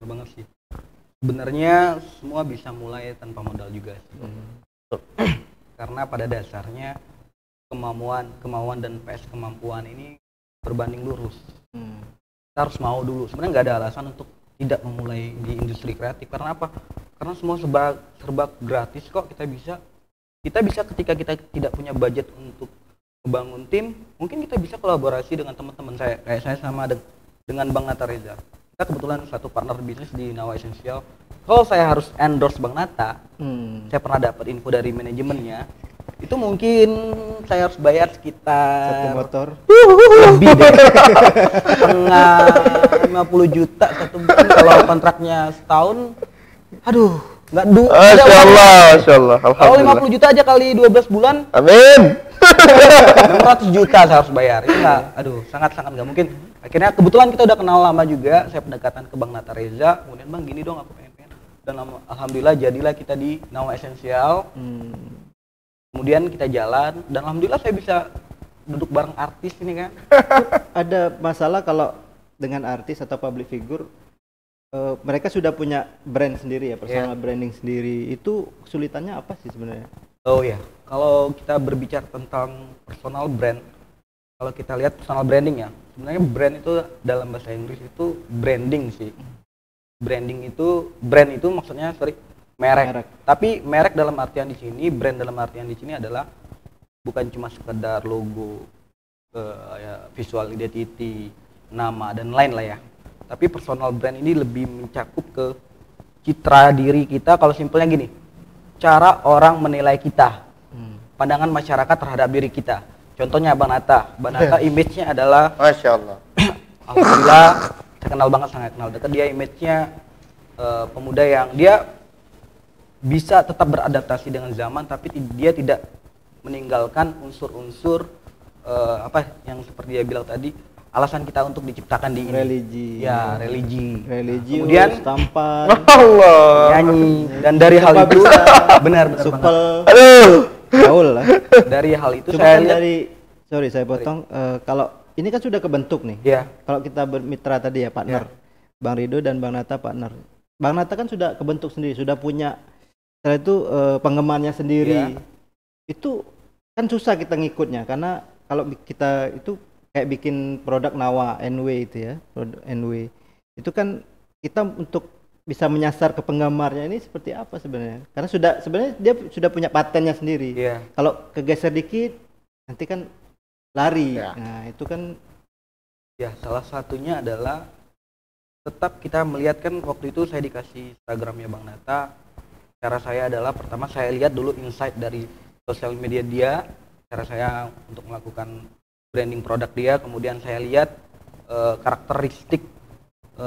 betul banget sih. Sebenarnya semua bisa mulai tanpa modal juga sih. Karena pada dasarnya kemauan dan kemampuan ini berbanding lurus. Kita harus mau dulu. Sebenarnya nggak ada alasan untuk tidak memulai di industri kreatif. Karena apa? Karena semua serba gratis kok. Kita bisa ketika kita tidak punya budget untuk membangun tim, mungkin kita bisa kolaborasi dengan teman-teman saya. Kayak saya sama dengan Bang Nata Reza. Kita kebetulan satu partner bisnis di Nawa Essential. Kalau saya harus endorse Bang Nata, saya pernah dapat info dari manajemennya, itu mungkin saya harus bayar sekitar Satu motor. lebih deh, setengah 50 juta satu bulan. Kalau kontraknya setahun, aduh, nggak Masya Allah. Kalau 50 juta aja kali 12 bulan, Amin. 600 juta saya harus bayar. Itu nggak, aduh, sangat-sangat nggak mungkin. Akhirnya kebetulan kita udah kenal lama juga, saya pendekatan ke Bang Nata Reza, kemudian Bang gini dong aku pengen. Dan alhamdulillah jadilah kita di Nawa Essential. Kemudian kita jalan dan alhamdulillah saya bisa duduk bareng artis ini kan. Ada masalah kalau dengan artis atau public figure, mereka sudah punya brand sendiri ya, personal branding sendiri. Itu kesulitannya apa sih sebenarnya? Oh ya, kalau kita berbicara tentang personal brand, kalau kita lihat personal branding ya, sebenarnya brand itu dalam bahasa Inggris itu branding sih. Brand itu maksudnya merek. Tapi merek dalam artian di sini, brand dalam artian di sini adalah bukan cuma sekedar logo, visual identity, nama dan lain lah ya. Tapi personal brand ini lebih mencakup ke citra diri kita. Kalau simpelnya gini, cara orang menilai kita, pandangan masyarakat terhadap diri kita. Contohnya Bang Nata image-nya adalah Masya Allah. alhamdulillah saya kenal banget, sangat kenal dekat. Dia image-nya pemuda yang dia bisa tetap beradaptasi dengan zaman, tapi dia tidak meninggalkan unsur-unsur apa yang seperti dia bilang tadi, alasan kita untuk diciptakan di ini. Religi. Kemudian tampan, Allah. nyanyi, dan dari hal itu benar supel, Aduh. gaul lah. dari hal itu Cuma saya kan lihat sorry saya potong, kalau ini kan sudah kebentuk nih. ya. Kalau kita bermitra tadi ya partner, Bang Rido dan Bang Nata partner. Bang Nata kan sudah kebentuk sendiri, sudah punya setelah itu penggemarnya sendiri. Itu kan susah kita ngikutnya karena kalau kita itu kayak bikin produk Nawa NW itu ya, produk NW. Itu kan kita untuk bisa menyasar ke penggemarnya ini seperti apa sebenarnya? Karena sebenarnya dia sudah punya patennya sendiri. Kalau kegeser dikit nanti kan lari. Nah, itu kan Ya, salah satunya adalah tetap kita melihat, kan waktu itu saya dikasih Instagramnya Bang Nata. Cara saya adalah pertama saya lihat dulu insight dari sosial media dia, cara saya untuk melakukan branding produk dia, kemudian saya lihat karakteristik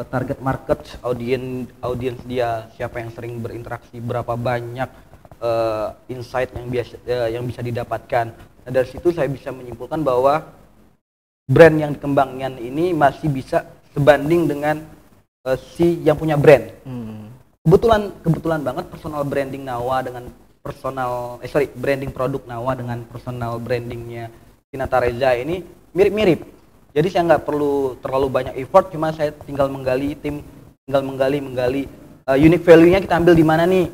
target market, audiens dia, siapa yang sering berinteraksi, berapa banyak insight yang bisa didapatkan. Nah, dari situ saya bisa menyimpulkan bahwa brand yang dikembangkan ini masih bisa sebanding dengan si yang punya brand. Kebetulan banget personal branding Nawa dengan branding produk Nawa dengan personal brandingnya Nata Reza ini mirip-mirip. Jadi saya nggak perlu terlalu banyak effort, cuma saya tinggal menggali unique value-nya kita ambil di mana nih.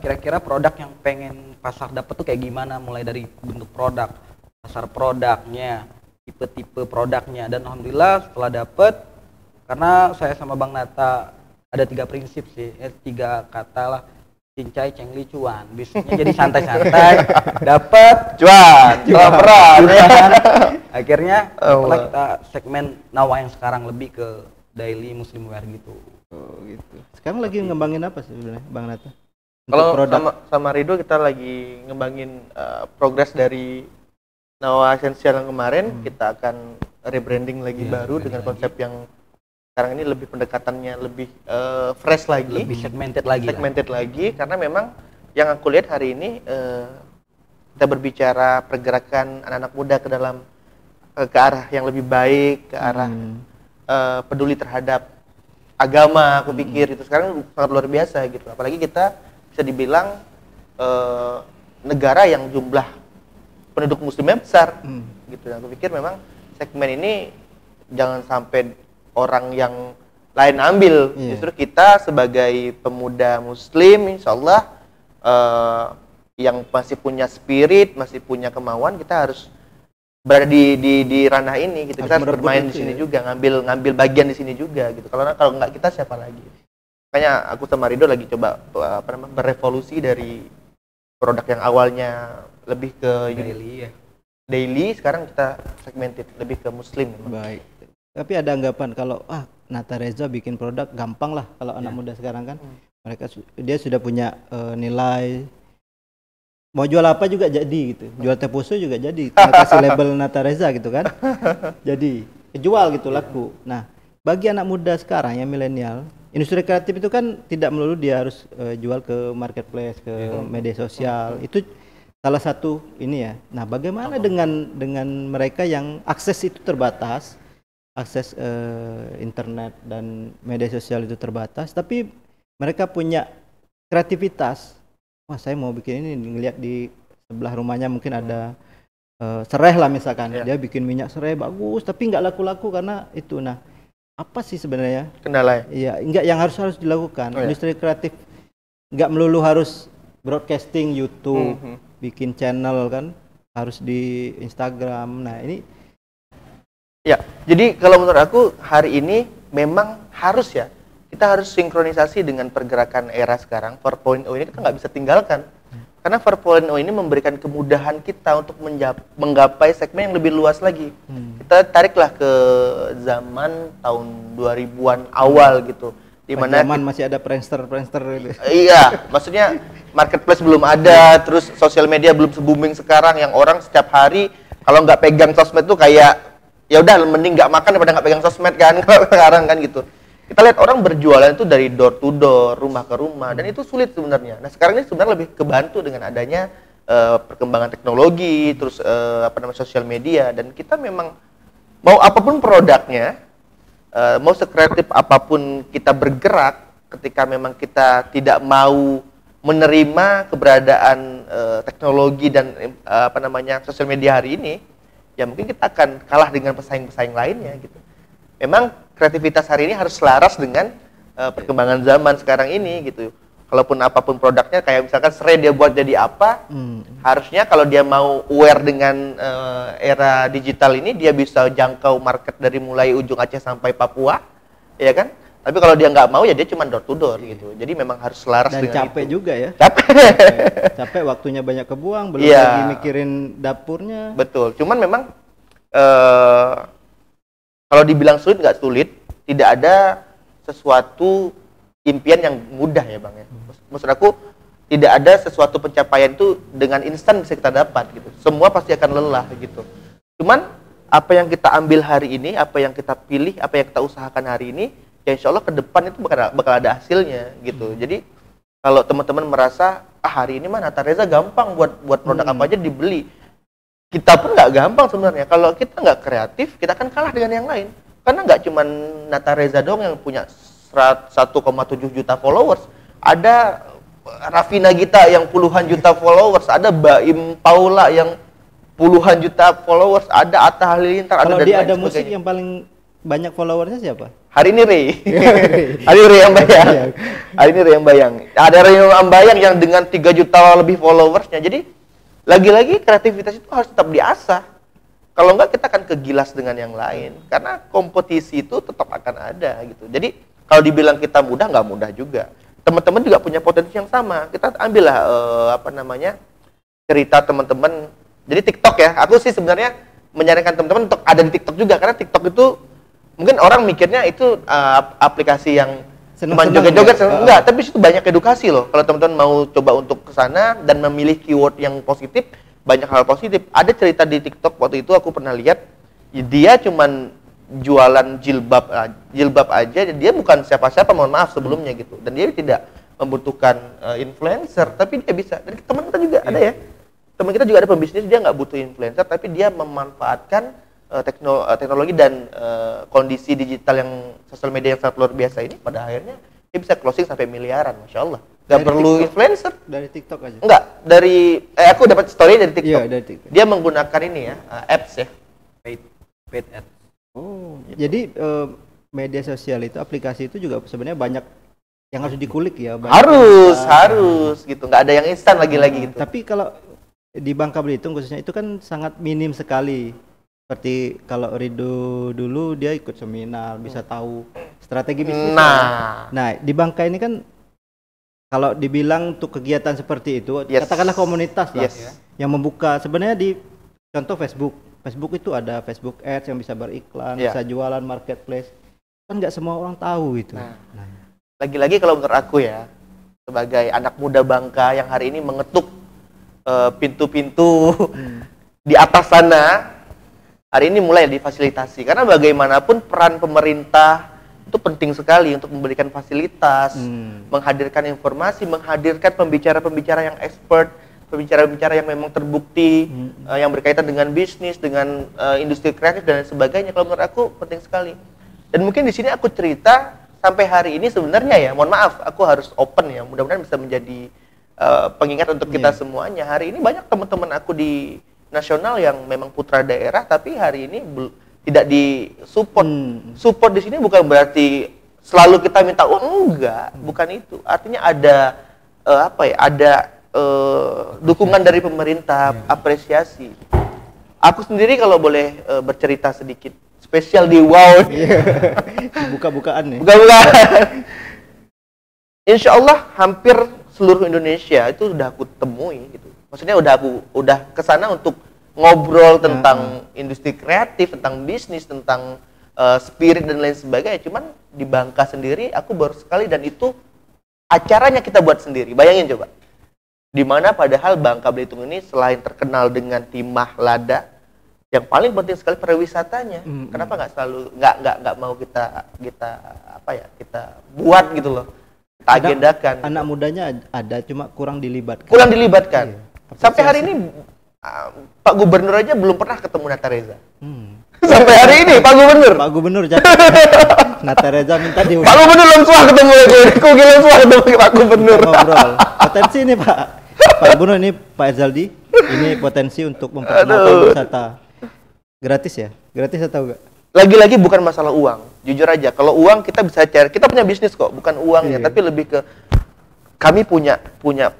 Kira-kira produk yang pengen pasar dapat tuh kayak gimana, mulai dari bentuk produk, pasar produknya, tipe-tipe produknya, dan alhamdulillah setelah dapat, karena saya sama Bang Nata ada 3 prinsip sih, 3 kata lah, cincai, cengli, cuan. Bisnisnya jadi santai-santai, dapat Cuan. Akhirnya setelah kita segmen Nawa yang sekarang lebih ke daily muslim wear gitu. oh gitu. Sekarang lagi ngembangin apa sih sebenarnya Bang Nata? Kalau sama Rido kita lagi ngembangin progres dari Nawa Essential yang kemarin, kita akan rebranding lagi baru dengan konsep yang sekarang ini lebih pendekatannya lebih fresh lagi, lebih segmented lagi karena memang yang aku lihat hari ini kita berbicara pergerakan anak-anak muda ke dalam ke arah yang lebih baik, ke arah peduli terhadap agama, aku pikir itu sekarang sangat luar biasa gitu. Apalagi kita bisa dibilang negara yang jumlah penduduk muslimnya besar gitu. Dan aku pikir memang segmen ini jangan sampai orang yang lain ambil. Iya. Justru kita sebagai pemuda muslim insya Allah yang masih punya spirit, masih punya kemauan, kita harus berada di ranah ini gitu. Kita harus bermain di sini juga, ngambil bagian di sini juga gitu. Kalau nggak kita siapa lagi? Makanya aku sama Rido lagi coba berevolusi dari produk yang awalnya lebih ke daily, sekarang kita segmented lebih ke muslim. Baik. Tapi ada anggapan kalau Nata Reza bikin produk gampang lah kalau anak muda sekarang kan. Dia sudah punya nilai, mau jual apa juga jadi gitu. Jual teh pusu juga jadi. Kasih label Nata Reza gitu kan. Jadi jual gitu, laku. Nah, bagi anak muda sekarang yang milenial, industri kreatif itu kan tidak melulu dia harus jual ke marketplace, ke media sosial. Itu salah satu ini ya. Nah, bagaimana dengan mereka yang akses itu terbatas, akses internet dan media sosial itu terbatas, tapi mereka punya kreativitas. Wah, saya mau bikin ini, ngelihat di sebelah rumahnya mungkin ada serai lah misalkan. Dia bikin minyak serai bagus, tapi nggak laku-laku karena itu. Nah, apa sih sebenarnya kendala? Iya, enggak yang harus dilakukan. Industri kreatif nggak melulu harus broadcasting YouTube, bikin channel kan, harus di Instagram. Nah, ini ya, jadi kalau menurut aku hari ini memang harus ya, kita harus sinkronisasi dengan pergerakan era sekarang. 4.0 ini kita nggak bisa tinggalkan. Karena 4.0 ini memberikan kemudahan kita untuk menggapai segmen yang lebih luas lagi. Kita tariklah ke zaman tahun 2000-an awal gitu. Di mana zaman masih ada prankster gitu. Iya, maksudnya marketplace belum ada, terus sosial media belum se-booming sekarang yang orang setiap hari kalau nggak pegang sosmed tuh kayak ya udah mending nggak makan daripada nggak pegang sosmed kan kalau sekarang kan gitu. Kita lihat orang berjualan itu dari door to door, rumah ke rumah, dan itu sulit sebenarnya. Nah, sekarang ini sebenarnya lebih kebantu dengan adanya perkembangan teknologi, terus sosial media, dan kita memang mau apapun produknya, mau sekreatif apapun kita bergerak, ketika memang kita tidak mau menerima keberadaan teknologi dan sosial media hari ini, ya mungkin kita akan kalah dengan pesaing-pesaing lainnya gitu. Memang kreativitas hari ini harus selaras dengan perkembangan zaman sekarang ini gitu. Kalaupun apapun produknya, kayak misalkan serai dia buat jadi apa, harusnya kalau dia mau aware dengan era digital ini, dia bisa jangkau market dari mulai ujung Aceh sampai Papua, ya kan? Tapi kalau dia nggak mau, ya dia cuma door to door gitu. Jadi memang harus selaras dan dengan capek itu. juga ya. Capek, waktunya banyak kebuang, belum lagi mikirin dapurnya. Betul. Cuman memang kalau dibilang sulit, nggak sulit. Tidak ada sesuatu impian yang mudah ya Bang ya. Maksud aku, tidak ada sesuatu pencapaian itu dengan instan bisa kita dapat gitu. Semua pasti akan lelah gitu. Cuman apa yang kita ambil hari ini, apa yang kita pilih, apa yang kita usahakan hari ini, ya insya Allah ke depan itu bakal ada hasilnya gitu. Jadi kalau teman-teman merasa hari ini mah Nata Reza gampang buat produk apa aja dibeli, kita pun nggak gampang sebenarnya. Kalau kita nggak kreatif, kita akan kalah dengan yang lain. Karena nggak cuma Nata Reza dong yang punya 1,7 juta followers. Ada Rafina Gita yang puluhan juta followers. Ada Baim Paula yang puluhan juta followers. Ada Atta Halilintar. Kalau dia ada musik yang paling banyak followersnya siapa? Hari ini Rey. Hari ini Rey yang bayang. Hari ini Rey yang bayang. Ada Rey yang bayang yang dengan 3 juta lebih followersnya. Jadi lagi-lagi kreativitas itu harus tetap diasah. Kalau enggak kita akan kegilas dengan yang lain. Karena kompetisi itu tetap akan ada gitu. Jadi kalau dibilang kita mudah, nggak mudah juga. Teman-teman juga punya potensi yang sama. Kita ambillah cerita teman-teman. Jadi TikTok ya. Aku sih sebenarnya menyarankan teman-teman untuk ada di TikTok juga. Karena TikTok itu mungkin orang mikirnya itu aplikasi yang cuma joget-joget. Enggak, tapi itu banyak edukasi loh. Kalau teman-teman mau coba untuk ke sana dan memilih keyword yang positif, banyak hal positif. Ada cerita di TikTok waktu itu aku pernah lihat, dia cuman jualan jilbab aja, dia bukan siapa-siapa, mohon maaf sebelumnya gitu. Dan dia tidak membutuhkan influencer, tapi dia bisa. Dan teman kita juga ada ya. Teman kita juga ada pembisnis, dia nggak butuh influencer, tapi dia memanfaatkan teknologi dan kondisi digital yang sosial media yang sangat luar biasa ini, pada akhirnya dia bisa closing sampai miliaran, Masya Allah. Gak perlu TikTok, influencer. Dari TikTok aja? Enggak, aku dapat story dari TikTok. Iya, dari TikTok. Dia menggunakan ini ya, apps ya. Paid ads. Oh, jadi media sosial itu, aplikasi itu juga sebenarnya banyak yang harus dikulik ya. Harus gitu, nggak ada yang instan lagi-lagi gitu. Tapi kalau di Bangka Belitung khususnya itu kan sangat minim sekali. Seperti kalau Rido dulu dia ikut seminar, bisa tahu strategi bisnis. Nah, di Bangka ini kan kalau dibilang untuk kegiatan seperti itu, katakanlah komunitas lah yang membuka. Sebenarnya di contoh Facebook itu ada Facebook Ads yang bisa beriklan, bisa jualan marketplace. Kan nggak semua orang tahu itu. Lagi-lagi kalau menurut aku ya, sebagai anak muda Bangka yang hari ini mengetuk pintu-pintu di atas sana, hari ini mulai difasilitasi. Karena bagaimanapun peran pemerintah itu penting sekali untuk memberikan fasilitas, menghadirkan informasi, menghadirkan pembicara-pembicara yang expert, pembicara-pembicara yang memang terbukti, yang berkaitan dengan bisnis, dengan industri kreatif dan sebagainya. Kalau menurut aku penting sekali. Dan mungkin di sini aku cerita sampai hari ini sebenarnya ya, mohon maaf, aku harus open ya. Mudah-mudahan bisa menjadi pengingat untuk kita semuanya. Hari ini banyak teman-teman aku di nasional yang memang putra daerah, tapi hari ini tidak disupport. Support di sini bukan berarti selalu kita minta uang, enggak, bukan itu. Artinya ada ada dukungan dari pemerintah, apresiasi. Aku sendiri kalau boleh bercerita sedikit, spesial di WOW. Buka-bukaan nih. Buka-bukaan. Insya Allah hampir seluruh Indonesia itu udah aku temui gitu. Maksudnya udah kesana untuk ngobrol tentang industri kreatif, tentang bisnis, tentang spirit dan lain sebagainya. Cuman di Bangka sendiri aku baru sekali, dan itu acaranya kita buat sendiri. Bayangin coba. Dimana padahal Bangka Belitung ini selain terkenal dengan timah lada, yang paling penting sekali pariwisatanya. Kenapa nggak selalu nggak mau kita buat gitu loh, kita agendakan. Anak mudanya ada, cuma kurang dilibatkan. Sampai hari ini Pak Gubernur aja belum pernah ketemu Nata Reza. Sampai hari ini Pak Gubernur jadi Nata Reza minta diundang. Pak Gubernur belum suah ketemu aku gila suah ketemu Pak Gubernur. Ngobrol. Potensi ini Pak Gubernur, ini Pak Erzaldi, ini potensi untuk memperkenalkan wisata. Gratis ya? Gratis atau enggak? Lagi-lagi bukan masalah uang. Jujur aja, kalau uang kita bisa cari. Kita punya bisnis kok, bukan uangnya, tapi lebih ke kami punya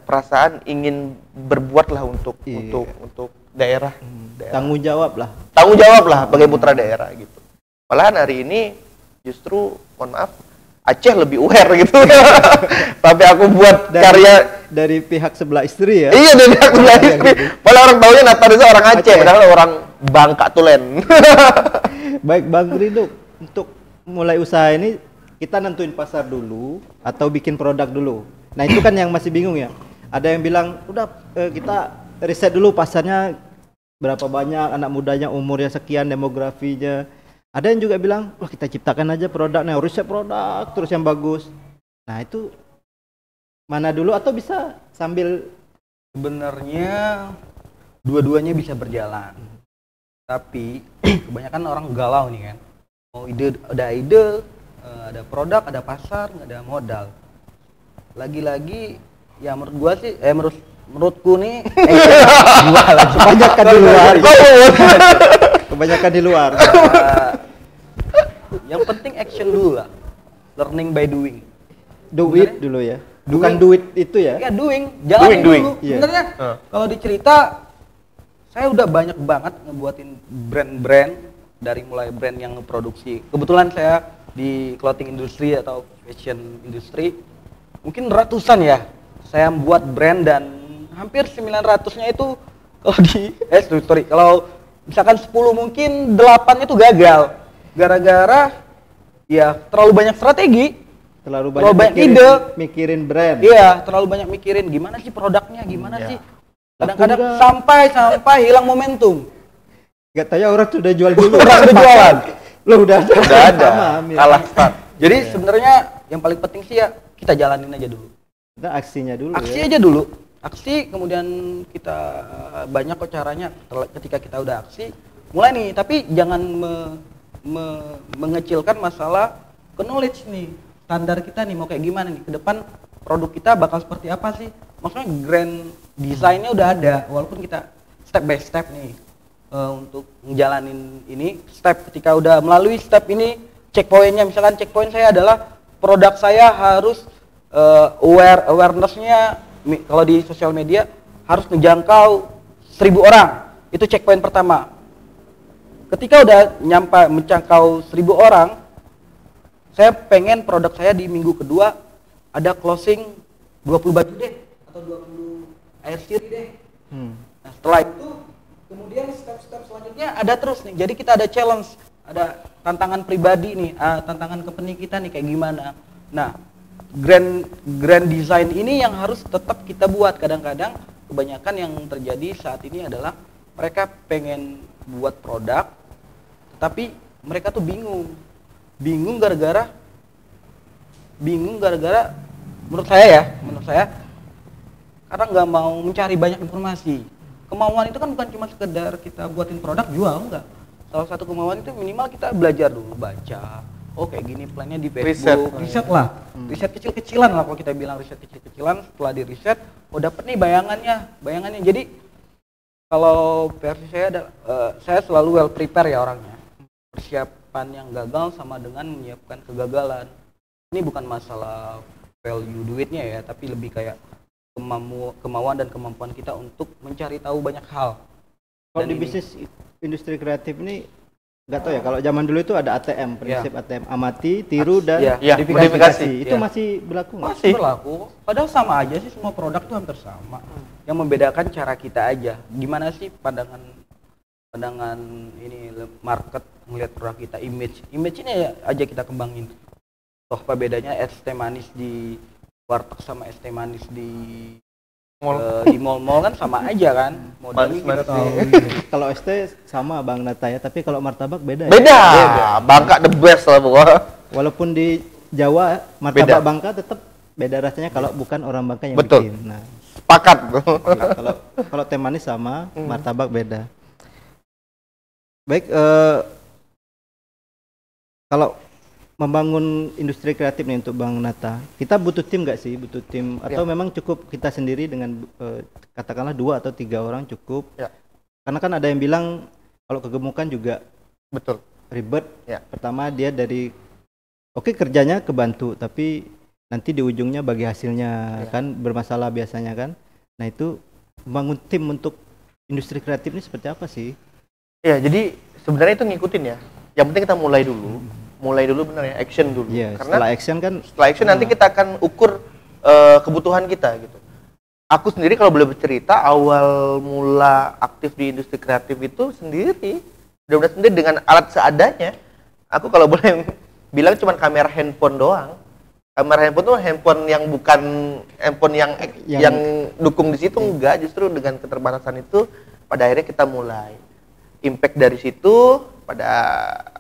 perasaan ingin berbuat lah untuk daerah. Tanggung jawab lah Sebagai putra daerah gitu. Malahan hari ini justru mohon maaf, Aceh lebih aware gitu. Tapi aku buat karya dari pihak sebelah istri ya. Iya, dari pihak sebelah istri. Malah orang taunya Nata Reza orang Aceh, padahal orang Bangka Tulen. Baik Bang Rido, untuk mulai usaha ini kita nentuin pasar dulu atau bikin produk dulu. Nah itu kan yang masih bingung ya. Ada yang bilang udah kita riset dulu pasarnya berapa banyak, anak mudanya umurnya sekian, demografinya. Ada yang juga bilang wah kita ciptakan aja produknya, riset produk terus yang bagus. Nah itu mana dulu, atau bisa sambil? Sebenarnya dua-duanya bisa berjalan. Tapi kebanyakan orang galau nih kan. Mau ide, ada produk, ada pasar, nggak ada modal. Lagi-lagi ya menurut gua sih, menurutku nih kebanyakan di luar. Kebanyakan di luar. Yang penting action dulu lah. Learning by doing. Do it dulu ya. Bukan do it itu ya. Ya doing, jalan dulu. Yeah. Sebenarnya kalau dicerita, saya udah banyak banget ngebuatin brand-brand, dari mulai brand yang ngeproduksi. Kebetulan saya di clothing industry atau fashion industry, mungkin ratusan ya. Saya membuat brand dan hampir 900-nya itu kalau kalau misalkan 10 mungkin 8-nya itu gagal. Gara-gara ya terlalu banyak strategi. Terlalu banyak ide, mikirin brand. Iya, terlalu banyak mikirin gimana sih produknya, gimana sih. Kadang-kadang sampai hilang momentum. Gak tahu ya, orang sudah jual dulu. Orang sudah jualan. Loh udah ada. Kalah start. Jadi sebenarnya yang paling penting sih ya kita jalanin aja dulu. Kita aksinya dulu. Aksi aja dulu. Aksi, kemudian kita banyak kok caranya. Ketika kita udah aksi, mulai nih. Tapi jangan mengecilkan masalah knowledge nih. Standar kita nih mau kayak gimana nih ke depan, produk kita bakal seperti apa sih? Maksudnya grand desainnya udah ada, walaupun kita step by step nih untuk ngejalanin ini. Step ketika udah melalui step ini, checkpointnya, misalkan checkpoint saya adalah produk saya harus awareness-nya kalau di sosial media harus menjangkau 1.000 orang. Itu checkpoint pertama. Ketika udah menjangkau 1.000 orang, saya pengen produk saya di minggu kedua ada closing 20 baju deh atau 20 air siri deh. Nah, setelah itu kemudian step-step selanjutnya ada terus nih. Jadi kita ada challenge, ada tantangan pribadi nih, tantangan company kita nih kayak gimana. Nah, grand design ini yang harus tetap kita buat. Kadang-kadang kebanyakan yang terjadi saat ini adalah mereka pengen buat produk tetapi mereka tuh bingung gara-gara menurut saya karena nggak mau mencari banyak informasi. Kemauan itu kan bukan cuma sekedar kita buatin produk jual, enggak. Salah satu kemauan itu minimal kita belajar dulu, baca. Oh kayak gini plannya di Facebook, riset lah, riset kecil-kecilan lah kalau kita bilang riset kecil-kecilan. Setelah di riset, oh dapet nih bayangannya. Jadi kalau versi saya saya selalu well prepare ya orangnya. Persiapan yang gagal sama dengan menyiapkan kegagalan. Ini bukan masalah value duitnya ya, tapi lebih kayak kemauan dan kemampuan kita untuk mencari tahu banyak hal. Kalau di bisnis industri kreatif ini nggak tahu ya, kalau zaman dulu itu ada ATM, prinsip ATM, amati, tiru dan modifikasi. Itu masih berlaku nggak? Masih berlaku. Padahal sama aja sih, semua produk tuh hampir sama. Yang membedakan cara kita aja. Gimana sih pandangan ini market melihat produk kita, image ini aja kita kembangin. Toh apa bedanya es teh manis di warteg sama es teh manis di mall kan sama aja kan. Modalnya Kalau es teh sama Bang Nata ya, tapi kalau martabak beda. Beda. Bangka the best lah pokoknya. Walaupun di Jawa martabak Bangka tetap beda rasanya kalau bukan orang Bangka yang bikin. Nah, sepakat. Kalau teh manis sama martabak beda. Baik, kalau membangun industri kreatif nih untuk Bang Nata, kita butuh tim nggak sih? Butuh tim atau memang cukup kita sendiri dengan katakanlah 2 atau 3 orang cukup? Ya. Karena kan ada yang bilang kalau kegemukan juga Betul. ribet. Ya. Pertama dia dari kerjanya kebantu, tapi nanti di ujungnya bagi hasilnya kan bermasalah biasanya kan. Nah itu membangun tim untuk industri kreatif ini seperti apa sih? Ya, jadi sebenarnya itu ngikutin ya. Yang penting kita mulai dulu benar ya, action dulu. Iya, Karena setelah action nanti kita akan ukur kebutuhan kita gitu. Aku sendiri kalau boleh bercerita, awal mula aktif di industri kreatif itu sendiri, benar-benar sendiri dengan alat seadanya. Aku kalau boleh bilang cuma kamera handphone doang. Kamera handphone tuh handphone yang bukan handphone yang dukung di situ, enggak, justru dengan keterbatasan itu pada akhirnya kita mulai impact dari situ.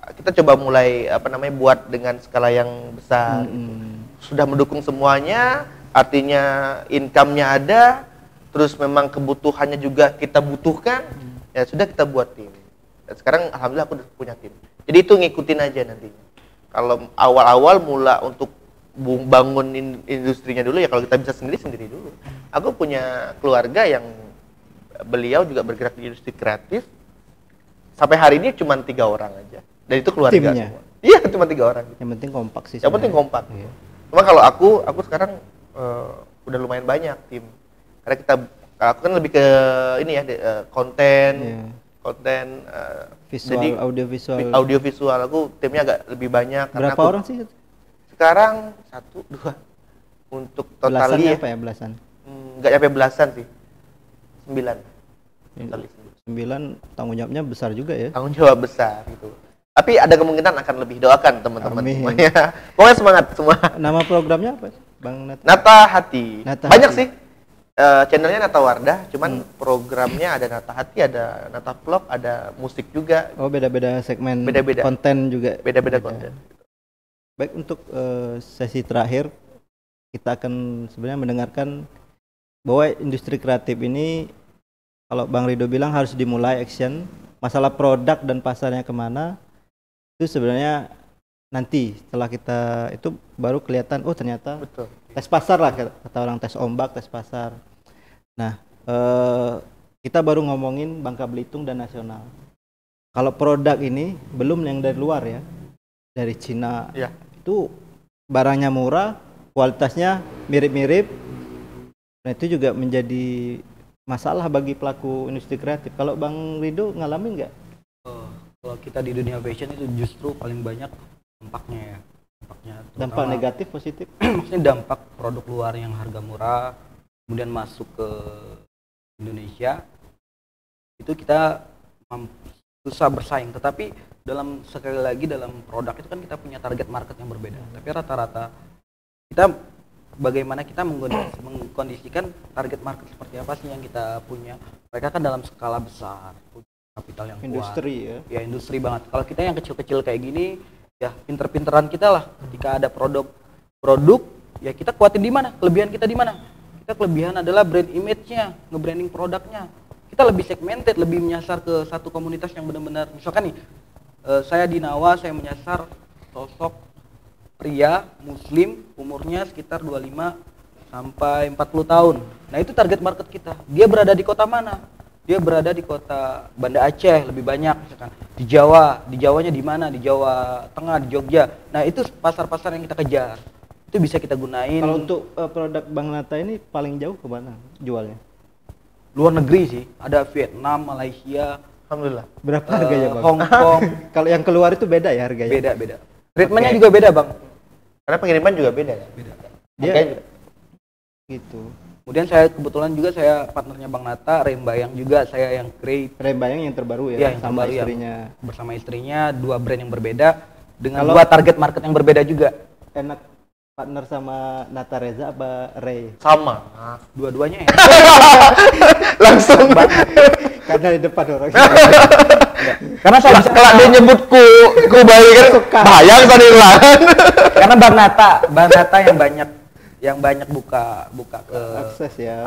Kita coba mulai buat dengan skala yang besar gitu. Sudah mendukung semuanya, artinya income-nya ada, terus memang kebutuhannya juga kita butuhkan, ya sudah kita buat tim. Dan sekarang alhamdulillah aku udah punya tim. Jadi itu ngikutin aja nantinya. Kalau awal-awal mula untuk bangun industrinya dulu ya, kalau kita bisa sendiri dulu. Aku punya keluarga yang beliau juga bergerak di industri kreatif. Sampai hari ini cuma 3 orang aja. Dan itu keluarga timnya semua. Iya, cuma 3 orang. Yang penting kompak sih. Yang penting kompak. Iya. Cuma kalau aku sekarang udah lumayan banyak tim. Karena aku kan lebih ke ini ya, konten visual, jadi audio visual. Aku timnya agak lebih banyak. Berapa orang sih? Sekarang 1, 2. Untuk totalnya apa ya, belasan? Nggak nyampe belasan sih. 9. 9, tanggung jawabnya besar juga ya. Tanggung jawab besar gitu. Tapi ada kemungkinan akan lebih, doakan teman-teman semuanya. Pokoknya semangat semua. Nama programnya apa, Bang Nata? Nata Hati. Banyak sih. Channelnya Nata Wardah, cuman programnya ada Nata Hati, ada Nata Vlog, ada musik juga. Oh, beda-beda segmen. Beda-beda. Konten juga. Beda-beda konten. Baik, untuk sesi terakhir kita akan sebenarnya mendengarkan bahwa industri kreatif ini, kalau Bang Rido bilang harus dimulai action, masalah produk dan pasarnya kemana, itu sebenarnya nanti setelah kita itu baru kelihatan, oh ternyata betul. Tes pasar lah, kata orang, tes ombak, tes pasar. Nah, kita baru ngomongin Bangka Belitung dan nasional. Kalau produk ini belum yang dari luar ya, dari Cina. Iya. Itu barangnya murah, kualitasnya mirip-mirip. Nah, itu juga menjadi masalah bagi pelaku industri kreatif. Kalau Bang Rido ngalamin nggak? Kalau kita di dunia fashion itu justru paling banyak dampaknya ya. Dampak negatif, positif? Maksudnya dampak produk luar yang harga murah kemudian masuk ke Indonesia, itu kita susah bersaing. Tetapi sekali lagi dalam produk itu kan kita punya target market yang berbeda. Tapi rata-rata kita bagaimana kita mengkondisikan target market seperti apa sih yang kita punya. Mereka kan dalam skala besar, punya kapital yang industri kuat. Ya industri banget. Kalau kita yang kecil-kecil kayak gini, ya pinter-pinteran kita lah. Ketika ada produk ya kita kuatin di mana, kelebihan kita di mana. Kita kelebihan adalah brand image-nya, nge-branding produknya. Kita lebih segmented, lebih menyasar ke satu komunitas yang benar-benar, misalkan nih, saya di Nawa, saya menyasar sosok pria muslim umurnya sekitar 25 sampai 40 tahun. Nah, itu target market kita. Dia berada di kota mana? Dia berada di kota Banda Aceh lebih banyak, misalkan di Jawa. Di Jawanya di mana? Di Jawa Tengah, di Jogja. Nah, itu pasar-pasar yang kita kejar. Itu bisa kita gunain. Kalau untuk produk Bang Nata ini paling jauh ke mana jualnya? Luar negeri sih, ada Vietnam, Malaysia. Alhamdulillah. Berapa harganya, Bang? Hong Kong. Kalau yang keluar itu beda ya harganya? Beda. Treatmentnya juga beda, Bang. Karena pengiriman juga beda ya? Beda. Dia Juga. gitu. Kemudian kebetulan juga saya partnernya Bang Nata, Rembayang juga saya yang create. Rembayang yang terbaru ya, Iya, yang sama terbaru ya. istrinya. Bersama istrinya, dua brand yang berbeda dengan Kalau- dua target market yang berbeda juga. Enak partner sama Nata Reza apa Ray? Sama. Dua-duanya ya. Langsung. Karena di depan orang. Karena saya bisa Kalau dia nyebut ku bayi kan bayang tadi lah. karena Bang Nata yang banyak buka ke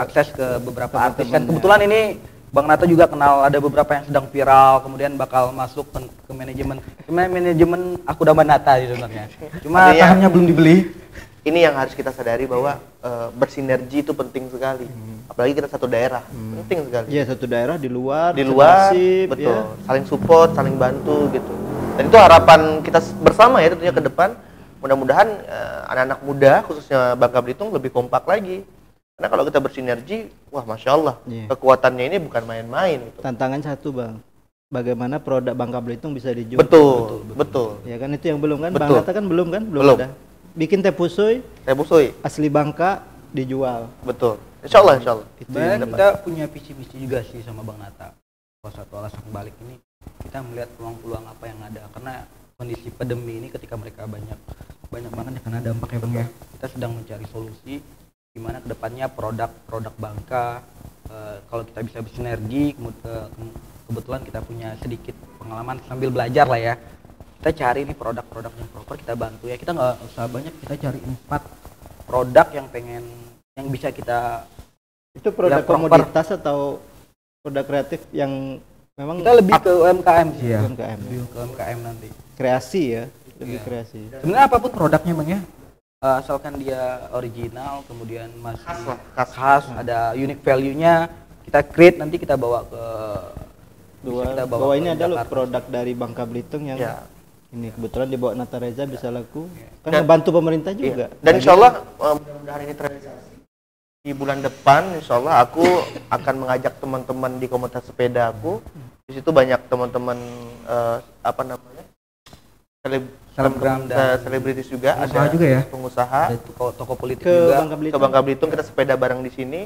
akses ke beberapa artis. Dan kebetulan ini Bang Nata juga kenal ada beberapa yang sedang viral, kemudian bakal masuk ke manajemen aku dan Bang Nata sebenarnya. Cuma Artinya- sahamnya belum dibeli. Ini yang harus kita sadari bahwa bersinergi itu penting sekali. Apalagi kita satu daerah, penting sekali. Iya, satu daerah di luar. Di luar, senasib, betul. ya. Saling support, saling bantu gitu. Dan itu harapan kita bersama ya tentunya ke depan. Mudah-mudahan anak-anak muda khususnya Bangka Belitung lebih kompak lagi. Karena kalau kita bersinergi, wah masya Allah, Iya. kekuatannya ini bukan main-main. Gitu. Tantangan satu, Bang. Bagaimana produk Bangka Belitung bisa dijual? Betul. Ya kan itu yang belum kan? Bang Betul. Nata kan belum kan? Belum. Ada. Bikin teh pusui Saya busui, asli Bangka dijual. betul. Insya Allah. Itu Sebenarnya yang kita punya visi-misi juga sih sama Bang Nata. Salah satu alasan balik ini kita melihat peluang-peluang apa yang ada, karena kondisi pandemi ini ketika mereka banyak banget ya karena dampaknya Bang ya. Kita sedang mencari solusi gimana kedepannya produk Bangka kalau kita bisa bersinergi, kebetulan kita punya sedikit pengalaman sambil belajar lah ya. Kita cari nih produk-produk yang proper, kita bantu ya. Kita nggak usah banyak, kita cari 4 produk yang bisa kita. Itu produk Ya, proper. komoditas atau produk kreatif yang memang Kita lebih ke UMKM sih ya. UMKM. Lebih ke UMKM nanti. Kreasi ya, lebih Iya. kreasi. Sebenarnya apapun produknya Bang ya. Asalkan dia original, kemudian masih khas, ada unique value-nya, kita create, nanti kita bawa ke kita bawa Bahwa ke ini adalah Jakarta. produk dari Bangka Belitung yang Ya. ini kebetulan dibawa Nata Reza bisa laku. Kan Dan- ngebantu pemerintah juga. Iya. Dan insya Allah mudah-mudahan ini terrealisasi. Di bulan depan insya Allah aku akan mengajak teman-teman di komunitas sepeda aku. Di situ banyak teman-teman apa namanya Selebgram dan selebritis juga, pengusaha ada juga ya? pengusaha Ada toko politik ke juga. Bangka ke Belitung. Bangka Belitung, kita sepeda bareng di sini.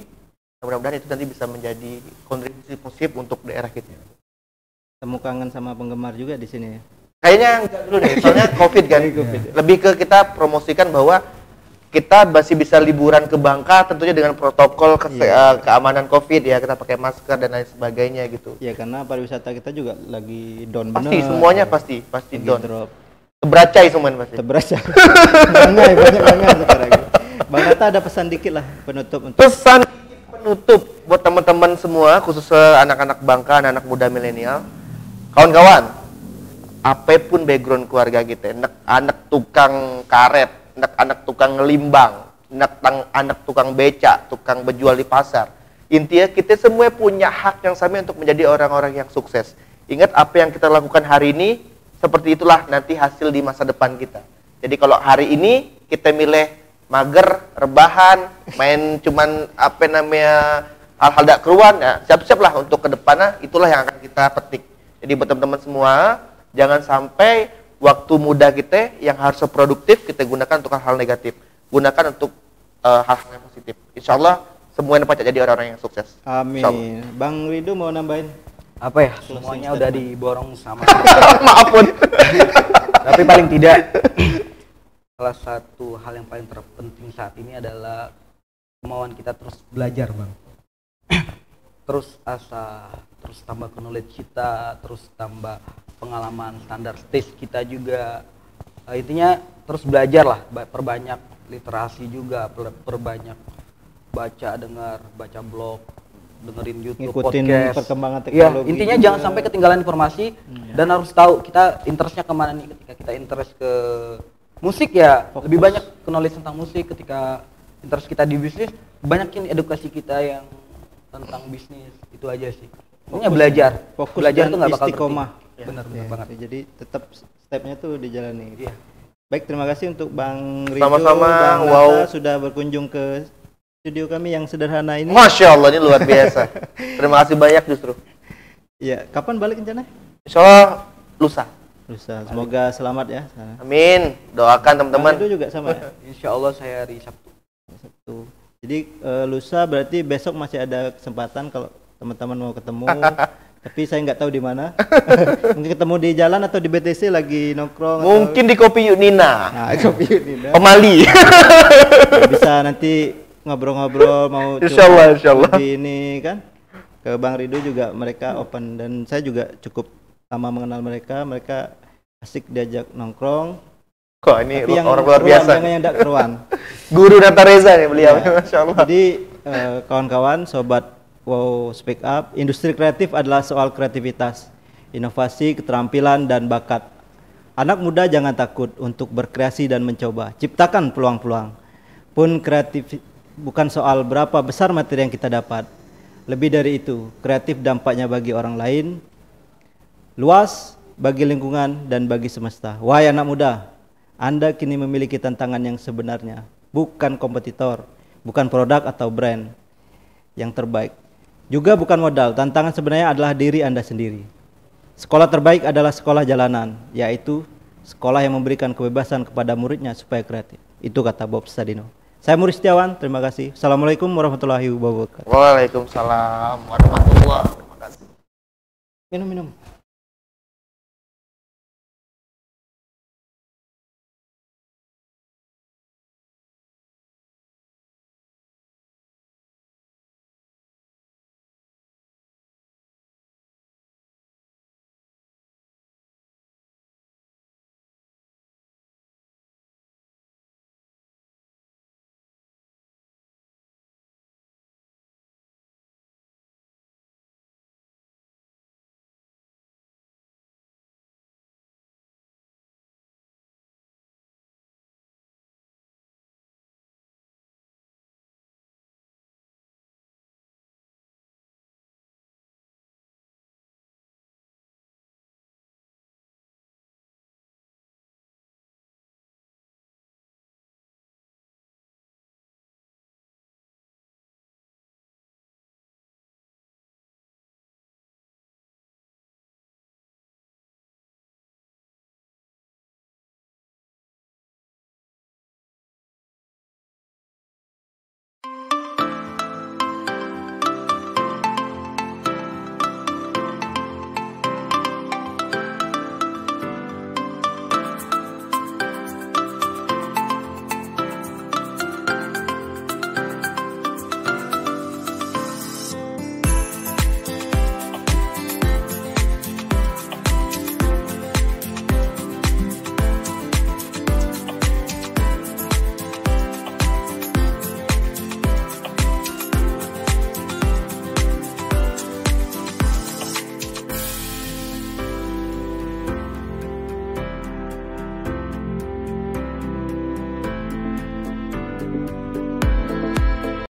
Mudah-mudahan itu nanti bisa menjadi kontribusi positif untuk daerah kita. Temu kangen sama penggemar juga di sini ya. Kayaknya enggak dulu deh, soalnya COVID kan. Lebih ke kita promosikan bahwa kita masih bisa liburan ke Bangka tentunya dengan protokol keamanan COVID ya, kita pakai masker dan lain sebagainya gitu. Ya karena pariwisata kita juga lagi down Pasti bener. semuanya pasti Lagi down. drop. Keberacai semuanya pasti. Terberasa. Banyak banget sekarang. Bang Nata ada pesan dikit lah penutup untuk Pesan penutup buat teman-teman semua, khususnya anak-anak Bangka, anak muda milenial. Kawan-kawan, apapun background keluarga kita, anak tukang karet, anak tukang ngelimbang, anak tukang beca, tukang berjual di pasar. Intinya kita semua punya hak yang sama untuk menjadi orang-orang yang sukses. Ingat apa yang kita lakukan hari ini seperti itulah nanti hasil di masa depan kita. Jadi kalau hari ini kita milih mager, rebahan, main cuman apa namanya hal-hal tak keruan, ya siap-siaplah untuk ke depannya, itulah yang akan kita petik. Jadi buat teman-teman semua, jangan sampai waktu muda kita yang harus produktif kita gunakan untuk hal-hal negatif. Gunakan untuk hal-hal yang positif. Insya Allah semuanya dapat jadi orang-orang yang sukses. Amin. Bang Rido mau nambahin? Apa ya? Semuanya udah diborong sama. Maaf pun. Tapi paling tidak salah satu hal yang paling terpenting saat ini adalah kemauan kita terus belajar, Bang. Terus tambah knowledge kita, terus tambah pengalaman, standar stage kita juga. Intinya terus belajar lah, perbanyak literasi juga, perbanyak baca, baca blog, dengerin YouTube, Ngikutin podcast. perkembangan Ya, teknologi. intinya juga. jangan sampai ketinggalan informasi dan harus tahu kita interestnya kemana nih. Ketika kita interest ke musik ya, Fokus. lebih banyak knowledge tentang musik. Ketika interest kita di bisnis, banyakin edukasi kita yang tentang bisnis. Itu aja sih. Pokoknya belajar. Fokus Belajar dan tuh nggak bakal istiqomah. berhenti. Benar Ya, banget. jadi tetap stepnya tuh dijalani. Iya. Baik, terima kasih untuk Bang Rido, Sama-sama, Bang wow. Nata sudah berkunjung ke studio kami yang sederhana ini. Masya Allah, ini luar biasa. Terima kasih banyak justru. Iya, kapan balik rencana? Insya Allah lusa. Lusa. Semoga selamat ya. Sana. Amin. Doakan teman-teman. Bang Rido juga sama ya. Insya Allah saya hari Sabtu. Sabtu. Jadi lusa berarti besok masih ada kesempatan kalau teman-teman mau ketemu. Tapi saya nggak tahu di mana. Mungkin ketemu di jalan atau di BTC lagi nongkrong. Mungkin di Kopi Yuk Nina. Nah, kopi ini. Pemali. Bisa nanti ngobrol-ngobrol mau Insya Allah, insya Allah. lebih ini kan. Ke Bang Rido juga mereka open dan saya juga cukup lama mengenal mereka. Mereka asik diajak nongkrong. Kok ini Tapi yang orang luar keruan, biasa. jangan yang tidak keruan. Guru Nata Reza nih beliau. Ya. Masya Allah. Jadi kawan-kawan, sobat Wow Speak Up, industri kreatif adalah soal kreativitas, inovasi, keterampilan, dan bakat. Anak muda jangan takut untuk berkreasi dan mencoba. Ciptakan peluang-peluang. Pun kreatif bukan soal berapa besar materi yang kita dapat. Lebih dari itu, kreatif dampaknya bagi orang lain, luas bagi lingkungan dan bagi semesta. Wahai anak muda, Anda kini memiliki tantangan yang sebenarnya, bukan kompetitor, bukan produk atau brand yang terbaik. Juga bukan modal, tantangan sebenarnya adalah diri Anda sendiri. Sekolah terbaik adalah sekolah jalanan, yaitu sekolah yang memberikan kebebasan kepada muridnya supaya kreatif. Itu kata Bob Sadino. Saya Muri Setiawan, terima kasih. Assalamualaikum warahmatullahi wabarakatuh. Waalaikumsalam warahmatullahi wabarakatuh. Minum.